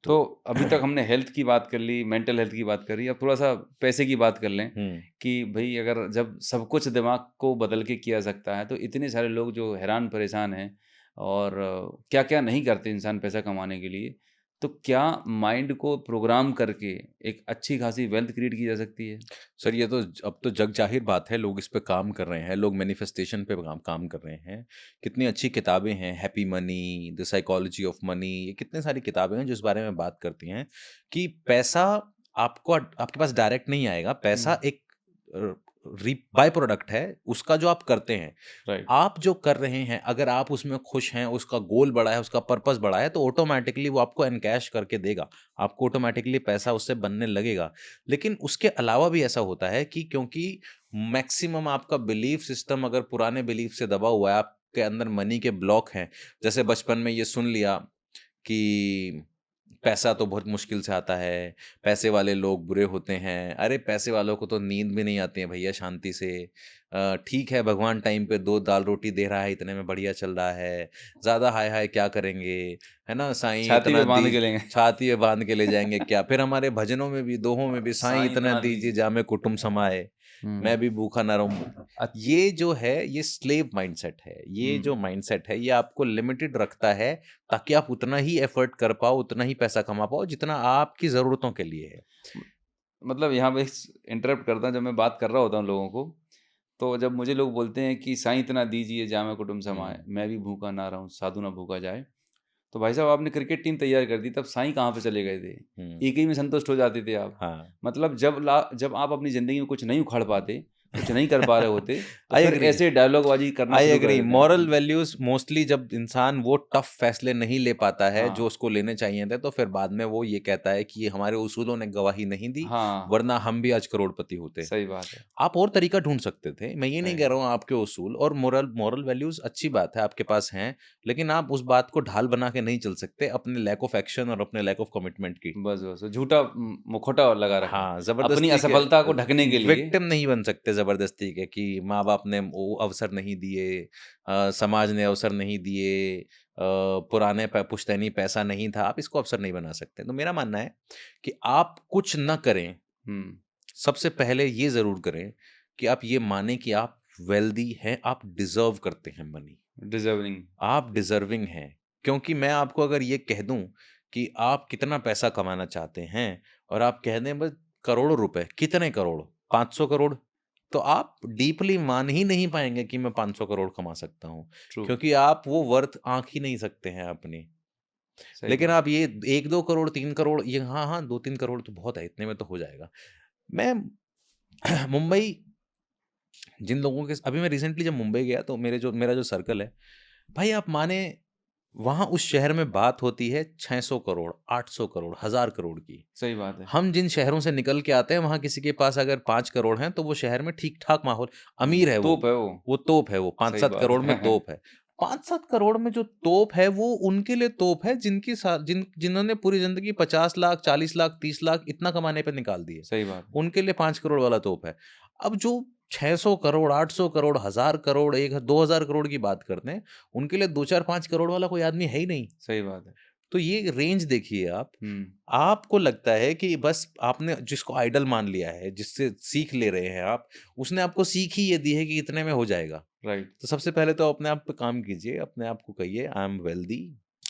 तो तो अभी तक हमने हेल्थ की बात कर ली, मेंटल हेल्थ की बात करी, अब थोड़ा-सा पैसे की बात कर लें हुँ। कि भई अगर जब सब कुछ दिमाग को बदल के किया सकता है, तो इतने सारे लोग जो हैरान परेशान हैं और क्या-क्या नहीं करते इंसान पैसा कमाने के लिए, तो क्या माइंड को प्रोग्राम करके एक अच्छी खासी वेल्थ क्रिएट की जा सकती है? सर, ये तो अब तो जग जाहिर बात है, लोग इस पे काम कर रहे हैं, लोग मैनिफेस्टेशन पे काम काम कर रहे हैं। कितनी अच्छी किताबें हैं, happy money, the psychology of money, ये कितने सारी किताबें हैं जो इस बारे में बात करती हैं कि पैसा आपको आपके पास डायरेक्ट नहीं आएगा, हुँ। पैसा एक बाय प्रोडक्ट है उसका जो आप करते हैं। राइट। आप जो कर रहे हैं, अगर आप उसमें खुश हैं, उसका गोल बड़ा है, उसका पर्पस बड़ा है, तो ऑटोमैटिकली वो आपको एनकैश करके देगा। आपको ऑटोमैटिकली पैसा उससे बनने लगेगा। लेकिन उसके अलावा भी ऐसा होता है कि क्योंकि मैक्सिमम आपका बिलीफ सिस्टम अगर पुराने बिलीफ से दबा हुआ है, आपके अंदर मनी के ब्लॉक हैं, जैसे बचपन में ये सुन लिया कि पैसा तो बहुत मुश्किल से आता है, पैसे वाले लोग बुरे होते हैं, अरे पैसे वालों को तो नींद भी नहीं आती है भैया शांति से। ठीक है, भगवान टाइम पे 2 दाल रोटी दे रहा है, इतने में बढ़िया चल रहा है, ज़्यादा हाय-हाय क्या करेंगे, है ना? साईं छाती इतना पे बाँध दी, के लेंगे। छाती में बाँध के ले जाएँगे क्या? फिर हमारे भजनों में भी, दोहों में भी, साईं साईं इतना इतना दीजिए दीजिए। जामे कुटुम्ब समाए, हुँ। मैं भी भूखा ना रहूँ। ये जो है, ये स्लेव माइंडसेट है। ये हुँ। जो माइंडसेट है, ये आपको लिमिटेड रखता है ताकि आप उतना ही एफर्ट कर पाओ, उतना ही पैसा कमा पाओ जितना आपकी ज़रूरतों के लिए है। म मतलब यहाँ पे इंटरप्ट करता हूँ, जब मैं बात कर रहा होता हूँ लोगों को, तो जब मुझे लोग बोलते हैं कि साईं इतना दीजिए जामे कुटुम्ब समाए, हुँ। मैं भी भूखा ना रहूँ, साधु ना भूखा जाए। तो भाई साहब आपने क्रिकेट टीम तैयार कर दी, तब साईं कहाँ पे चले गए थे? एक ही में संतुष्ट हो जाते थे आप। हाँ। मतलब जब आप अपनी ज़िंदगी में कुछ नहीं उखाड़ पाते, कुछ नहीं कर पा रहे होते, तो आई फिर एग्री। ऐसे डायलॉगबाजी करना आई शुरू कर एग्री। देते हैं। मॉरल वैल्यूज मोस्टली जब इंसान वो टफ फैसले नहीं ले पाता है जो हाँ, उसको लेने चाहिए थे, तो फिर बाद में वो ये कहता है कि हमारे उसूलों ने गवाही नहीं दी, हाँ, वरना हम भी आज करोड़पति होते। सही बात है। आप और तरीका ढूंढ सकते थे, मैं ये नहीं कह राइट, रहा हूँ आपके उसूल और मोरल मोरल वैल्यूज अच्छी बात है आपके पास हैं, लेकिन आप उस बात को ढाल बना के नहीं चल सकते अपने लैक ऑफ एक्शन और अपने लैक ऑफ कमिटमेंट की। बस झूठा मुखौटा लगा रखा है, हाँ, अपनी ज़बरदस्ती के असफलता को ढकने के लिए। विक्टिम नहीं बन सकते ज़बरदस्ती के कि माँ-बाप ने वो अवसर नहीं दिए, समाज ने अवसर नहीं दिए, पुराने पुश्तैनी पैसा नहीं था, आप इसको अवसर नहीं बना सकते। तो मेरा मानना है कि आप कुछ ना करें, हुँ, सबसे पहले ये ज़रूर करें कि आप ये मानें कि आप वेल्दी हैं, आप डिज़र्व करते हैं मनी। डिज़र्विंग। आप डिज़र्विंग हैं। क्योंकि मैं आपको अगर ये कह दूँ कि आप कितना पैसा कमाना चाहते हैं और आप कह दें बस करोड़ों रुपए, कितने करोड़? 500 करोड़? तो आप डीपली मान ही नहीं पाएँगे कि मैं 500 करोड़ कमा सकता हूँ। ट्रू, क्योंकि आप वो वर्थ आँक ही नहीं सकते हैं अपनी। सही लेकिन बात आप है। ये 1-2 करोड़, 3 करोड़ ये हाँ, हाँ 2-3 करोड़ तो बहुत है, इतने में तो हो जाएगा। मैं मुंबई जिन लोगों के अभी मैं रिसेंटली जब मुंबई गया तो मेरा जो सर्कल है, भाई आप माने वहाँ उस शहर में बात होती है 600 करोड़, 800 करोड़, 1000 करोड़ की। सही बात है। हम जिन शहरों से निकल के आते हैं वहाँ किसी के पास अगर 5 करोड़ हैं तो वो शहर में ठीक-ठाक माहौल, अमीर है तोप है वो। वो तोप है वो, सही 5-7 बात करोड़ में है। तोप है। 5-7 करोड़ में जो तोप है वो उनके लिए तोप है जिन्होंने पूरी ज़िंदगी 50 लाख, 40 लाख, 30 लाख इतना कमाने पे निकाल दिए। सही बात है। उनके लिए 5 करोड़ वाला तोप है। अब जो 600 करोड़, 800 करोड़, 1000 करोड़, 2000 करोड़ की बात करते हैं, उनके लिए 2-4, 5 करोड़ वाला कोई आदमी है ही नहीं। सही बात है। तो ये रेंज देखिए आप। हुँ, आपको लगता है कि बस आपने जिसको आइडल मान लिया है, जिससे सीख ले रहे हैं आप, उसने आपको सीख ही ये दी है कि इतने में हो जाएगा। राइट, तो सबसे पहले तो अपने आप पे काम कीजिए, अपने आप को कहिए I am wealthy,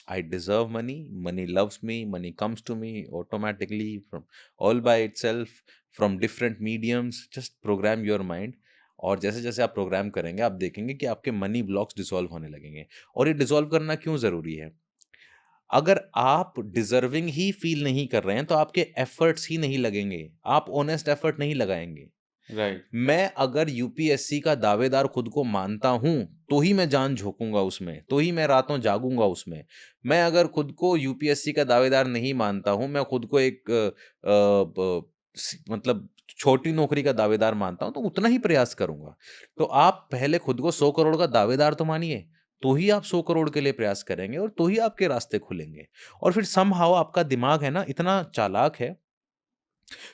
I deserve money, money loves me, money comes to me automatically from all by itself, from different mediums, just program your mind. और जैसे-जैसे आप प्रोग्राम करेंगे, आप देखेंगे कि आपके मनी ब्लॉक्स डिसॉल्व होने लगेंगे। और ये डिसॉल्व करना क्यों ज़रूरी है? अगर आप डिज़र्विंग ही फ़ील नहीं कर रहे हैं, तो आपके एफ़र्ट्स ही नहीं लगेंगे। आप ऑनेस्ट एफ़र्ट नहीं लगाएँगे। राइट। मैं अगर यूपीएससी का दावेदार खुद को मानता हूँ, तो ही मैं जान झोंकूँगा उसमें, तो ही मैं रातों जागूँगा उसमें। मैं अगर खुद को यूपीएससी का दावेदार नहीं मानता हूँ, मैं खुद को एक ब स मतलब छोटी नौकरी का दावेदार मानता हूँ, तो उतना ही प्रयास करूँगा। तो आप पहले खुद को 100 करोड़ का दावेदार तो मानिए, तो ही आप 100 करोड़ के लिए प्रयास करेंगे और तो ही आपके रास्ते खुलेंगे। और फिर समहाउ आपका दिमाग है ना, इतना चालाक है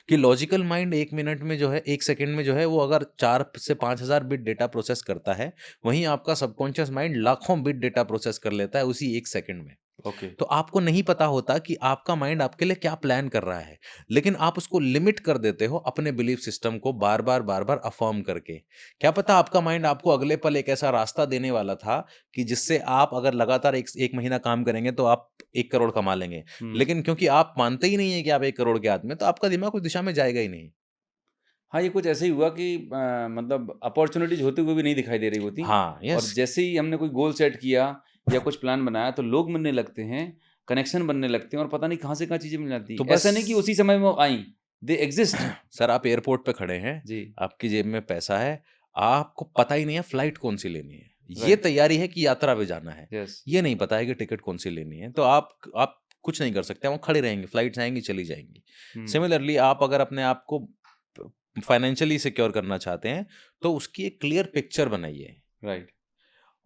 कि लॉजिकल माइंड 1 मिनट में जो है 1 सेकंड में जो है वो अगर 4 से 5000 बिट डेटा प्रोसेस करता है, वहीं आपका सबकॉन्शियस माइंड लाखों बिट डेटा प्रोसेस कर लेता है उसी 1 सेकंड में। ओके। तो आपको नहीं पता होता कि आपका माइंड आपके लिए क्या प्लान कर रहा है, लेकिन आप उसको लिमिट कर देते हो अपने बिलीफ सिस्टम को बार-बार अफ़र्म करके। क्या पता आपका माइंड आपको अगले पल एक ऐसा रास्ता देने वाला था कि जिससे आप अगर लगातार 1 महीना काम करेंगे तो आप 1 करोड़ कमा लेंगे। हुँ। लेकिन क्योंकि आप मानते ही नहीं हैं कि आप 1 करोड़ के आदमी हैं, तो आपका दिमाग उस दिशा में जाएगा ही नहीं। हाँ, ये कुछ ऐसे ही हुआ कि मतलब अपॉर्च्युनिटीज़ होते हुए भी नहीं दिखाई दे रही होती, हाँ, और यस। जैसे ही हमने कोई गोल सेट किया या कुछ प्लान बनाया, तो लोग मिलने लगते हैं, कनेक्शन बनने लगते हैं, और पता नहीं कहाँ से कहाँ चीज़ें मिल जाती तो हैं। बस ऐसा नहीं कि उसी समय में वो आईं, दे एक्सिस्ट। सर आप एयरपोर्ट पे खड़े हैं, जी, आपकी जेब में पैसा है, आपको पता ही नहीं है फ्लाइट कौन-सी लेनी है। ये राइट, तैयारी है कि यात्रा पे जाना है। यस। ये नहीं पता है कि टिकट कौन-सी लेनी है। तो आप कुछ नहीं कर सकते, वहाँ खड़े रहेंगे, फ्लाइट्स आएँगी, चली जाएँगी। हुँ, सिमिलरली आप अगर अपने आप को प फाइनेंशियली सिक्योर करना चाहते हैं, तो उसकी एक क्लियर पिक्चर बनाइए। राइट,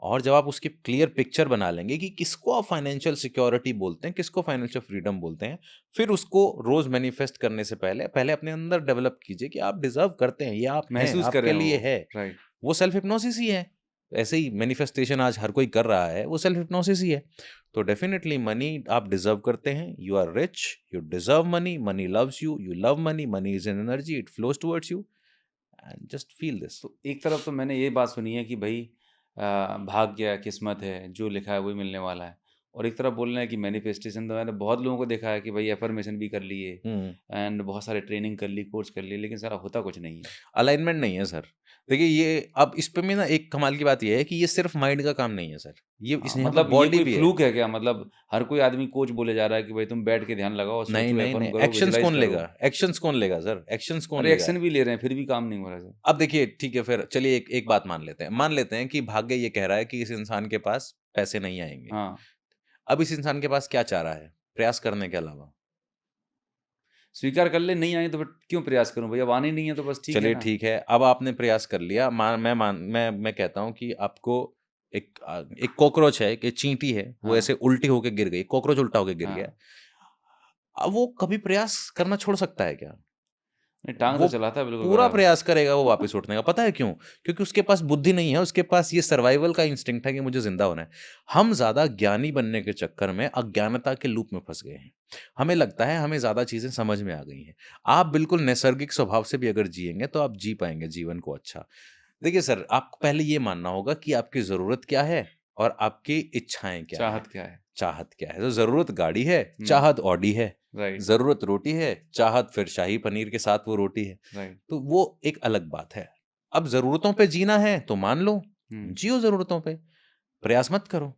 और जब आप उसकी क्लियर पिक्चर बना लेंगे कि किसको आप फाइनेंशियल सिक्योरिटी बोलते हैं, किसको फाइनेंशियल फ्रीडम बोलते हैं, फिर उसको रोज मैनिफेस्ट करने से पहले पहले अपने अंदर डेवलप कीजिए कि आप डिजर्व करते हैं, ये आप हैं, महसूस आपके करें लिए वो, है। राइट, वो सेल्फ हिप्नोसिस ही है। ऐसे ही मैनिफेस्टेशन आज हर कोई कर रहा है, वो सेल्फ हिप्नोसिस ही है। तो डेफिनेटली मनी आप डिजर्व करते हैं, you are rich, you deserve money, money loves you, you love money, money is an energy, it flows towards you and just feel this. तो एक तरफ तो मैंने ये बात सुनी है कि भई भाग्य है, किस्मत है, जो लिखा है वही मिलने वाला है। और एक तरफ बोल रहे हैं कि मैनिफेस्टेशन, तो मैंने बहुत लोगों को देखा है कि भई अफ़र्मेशन भी कर लिए हम्म। एंड बहुत सारे ट्रेनिंग कर ली, कोर्स कर लिए, लेकिन साला होता कुछ नहीं है। अलाइनमेंट नहीं है सर। देखिए ये अब इस पे में ना एक कमाल की बात ये है कि ये सिर्फ माइंड का काम नहीं है सर, ये हाँ, इसमें यहाँ पे मतलब ये बॉडी कोई भी है। फ्लूक है क्या? मतलब हर कोई आदमी कोच बोले जा रहा है कि भाई तुम बैठ के ध्यान लगाओ, नहीं, सोचो, नहीं, एफर्म नहीं, करो, एक्शंस विजुलाइज़ कौन करो। लेगा? एक्शंस कौन लेगा सर? एक्शंस कौन अरे लेगा? एक्शन भी ले रहे हैं, फिर भी काम नहीं हो रहा सर। अब देखिए ठीक है, फिर चलिए एक एक बात मान लेते हैं कि भाग्य ये कह रहा है कि इस इंसान के पास पैसे नहीं आएँगे। हाँ, अब इस इंसान के पास क्या चारा है? प्रयास करने के अलावा। स्वीकार कर ले नहीं आए तो फिर क्यों प्रयास करूँ भई? अब आने ही नहीं है तो बस ठीक है चलिए ना। ठीक है, अब आपने प्रयास कर लिया, मैं कहता हूँ कि आपको एक कॉकरोच है, एक चींटी है, वो हाँ, ऐसे उल्टी होके गिर गई, कॉकरोच उल्टा होके गिर गया। हाँ। अब वो कभी प्रयास करना छोड़ सकता है क्या? नहीं, टाँग तो वो चलाता है बिल्कुल पूरा बराबर। प्रयास करेगा वो वापस उठने का, पता है क्यों? क्योंकि उसके पास बुद्धि नहीं है, उसके पास ये सर्वाइवल का इंस्टिंक्ट है कि मुझे ज़िंदा होना है। हम ज़्यादा ज्ञानी बनने के चक्कर में अज्ञानता के लूप में फँस गए हैं। हमें लगता है हमें ज़्यादा चीज़ें समझ में आ गई हैं। आप बिल्कुल नैसर्गिक स्वभाव से भी अगर जिएँगे तो आप जी पाएँगे जीवन को अच्छा। देखिए सर, आपको पहले ये मानना होगा कि आपकी ज़रूरत क्या है और आपकी इच्छाएँ क्या हैं। चाहत क्या है? चाहत क्या है? तो ज़रूरत गाड़ी है, हुँ, चाहत ऑडी है। राइट, ज़रूरत रोटी है, चाहत फिर शाही पनीर के साथ वो रोटी है। राइट। तो वो एक अलग बात है। अब ज़रूरतों पे जीना है तो मान लो, हुँ, जियो ज़रूरतों पे, प्रयास मत करो।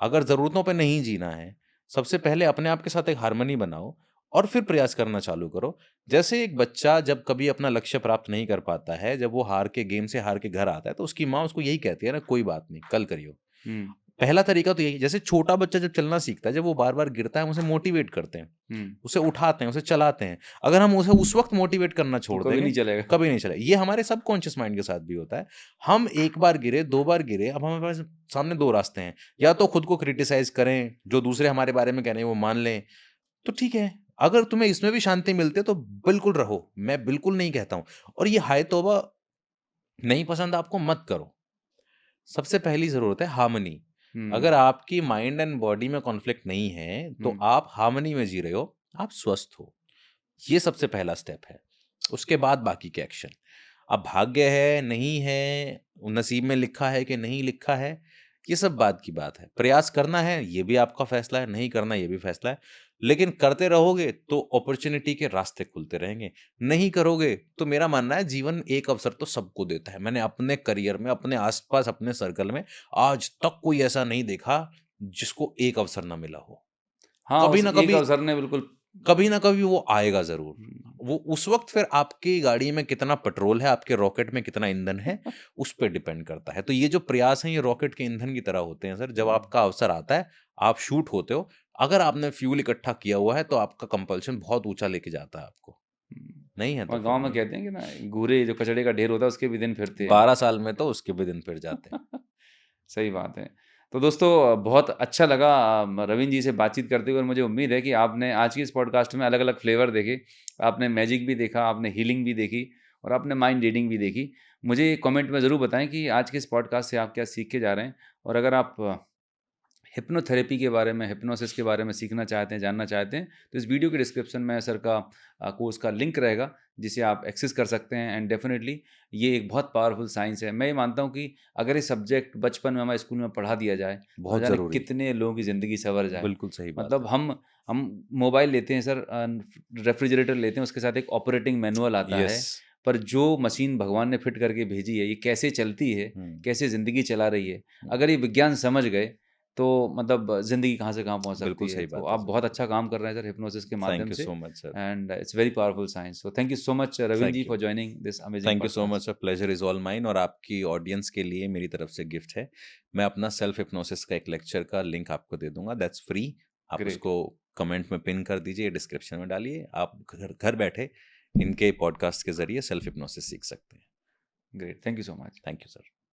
अगर ज़रूरतों पे नहीं जीना है, सबसे पहले अपने आप के साथ एक हार्मनी बनाओ और फिर प्रयास करना चालू करो। जैसे एक बच्चा जब कभी अपना लक्ष्य प्राप्त नहीं कर पाता है, जब वो हार के गेम से हार के घर आता है, तो उसकी माँ उसको यही कहती है ना, "कोई बात नहीं, कल करियो।" हुँ, पहला तरीका तो यही है, जैसे छोटा बच्चा जब चलना सीखता है, जब वो बार-बार गिरता है, हम उसे मोटिवेट करते हैं, हुँ। उसे उठाते हैं, उसे चलाते हैं। अगर हम उसे उस वक़्त मोटिवेट करना तो छोड़ कभी देंगे, नहीं चलेगा। कभी नहीं चलेगा। ये हमारे सबकॉन्शियस माइंड के साथ भी होता है। हम 1 बार गिरे, 2 बार गिरे, अब हमारे पास सामने 2 रास्ते हैं। या तो खुद को क्रिटिसाइज़ करें, जो दूसरे हमारे बारे में कह रहे हैं, वो मान लें, तो ठीक है। अगर तुम्हें इसमें भी शांति मिलती है, तो बिल्कुल रहो। मैं बिल्कुल नहीं कहता हूँ और ये हाय तौबा नहीं पसंद आपको, मत करो। सबसे पहली ज़रूरत है हार्मनी। हुँ, अगर आपकी माइंड एंड बॉडी में कॉन्फ्लिक्ट नहीं है, तो हुँ, आप हार्मनी में जी रहे हो, आप स्वस्थ हो। ये सबसे पहला स्टेप है। उसके बाद बाकी के एक्शन। अब भाग्य है, नहीं है, नसीब में लिखा है कि नहीं लिखा है, ये सब बात की बात है। प्रयास करना है, ये भी आपका फैसला है, नहीं करना ये भी फैसला है। लेकिन करते रहोगे तो अपॉर्च्युनिटी के रास्ते खुलते रहेंगे। नहीं करोगे तो मेरा मानना है जीवन एक अवसर तो सबको देता है। मैंने अपने करियर में, अपने आस-पास, अपने सर्कल में आज तक कोई ऐसा नहीं देखा जिसको एक अवसर ना मिला हो। हाँ, कभी उस ना एक कभी अवसर ने बिल्कुल। कभी ना कभी वो आएगा ज़रूर। हुँ। वो उस वक़्त फिर आपकी गाड़ी में कितना पेट्रोल है, आपके रॉकेट में कितना ईंधन है, उस पे डिपेंड करता है। तो ये जो प्रयास हैं, ये रॉकेट के ईंधन की तरह होते हैं सर। जब हुँ, आपका अवसर आता है, आप शूट होते हो। अगर आपने फ्यूल इकट्ठा किया हुआ है, तो आपका कंपल्शन बहुत ऊँचा लेके जाता है आपको। हुँ। नहीं है तो और फिर गाँव में नहीं है। कहते हैं कि ना घूरे जो कचड़े का ढेर होता है उसके भी दिन फिरते हैं। 12 साल में तो उसके भी दिन फिर जाते हैं। सही बात है। तो दोस्तों बहुत अच्छा लगा रवीन जी से बातचीत करते हुए और मुझे उम्मीद है कि आपने आज की इस पॉडकास्ट में अलग-अलग फ्लेवर देखे। आपने मैजिक भी देखा, आपने हीलिंग भी देखी और आपने माइंड रीडिंग भी देखी। मुझे कमेंट में ज़रूर बताएँ कि आज के इस पॉडकास्ट से आप क्या सीख के जा रहे हैं और अगर आप हिप्नोथेरेपी के बारे में, हिप्नोसिस के बारे में सीखना चाहते हैं, जानना चाहते हैं, तो इस वीडियो के डिस्क्रिप्शन में सर का कोर्स का लिंक रहेगा, जिसे आप एक्सेस कर सकते हैं एंड डेफ़िनेटली ये एक बहुत पावरफुल साइंस है। मैं ये मानता हूँ कि अगर ये सब्जेक्ट बचपन में हमारे स्कूल में पढ़ा दिया जाए, तो न बहुत जाने ज़रूरी। कितने लोगों की ज़िंदगी सँवर जाए। बिल्कुल सही बात मतलब है। हम मोबाइल लेते हैं सर रेफ्रिजरेटर लेते हैं, उसके साथ एक ऑपरेटिंग मैनुअल आता यस। है, पर जो मशीन भगवान ने फिट करके भेजी है, ये कैसे चलती है, हुँ, कैसे ज़िंदगी चला रही है, हुँ। अगर ये विज्ञान समझ गए तो मतलब ज़िंदगी कहाँ से कहाँ पहुँच बिल्कुल सकती है। सही तो बात है आप सर। बहुत अच्छा काम कर रहे हैं सर हिप्नोसिस के थैंक माध्यम यू से so much sir. And it's very powerful science. So thank you so much Raveen ji thank you. For joining this amazing thank you so much podcast. Sir, pleasure is all mine और आपकी audience के लिए मेरी तरफ से gift है। मैं अपना सेल्फ हिप्नोसिस का एक लेक्चर का लिंक आपको दे दूँगा, दैट्स फ्री। आप ग्रेट, उसको कमेंट में पिन कर दीजिए, डिस्क्रिप्शन में डालिए। आप घर घर बैठे इनके पॉडकास्ट के ज़रिए सेल्फ हिप्नोसिस सीख सकते हैं। Great. Thank you so much. Thank you sir.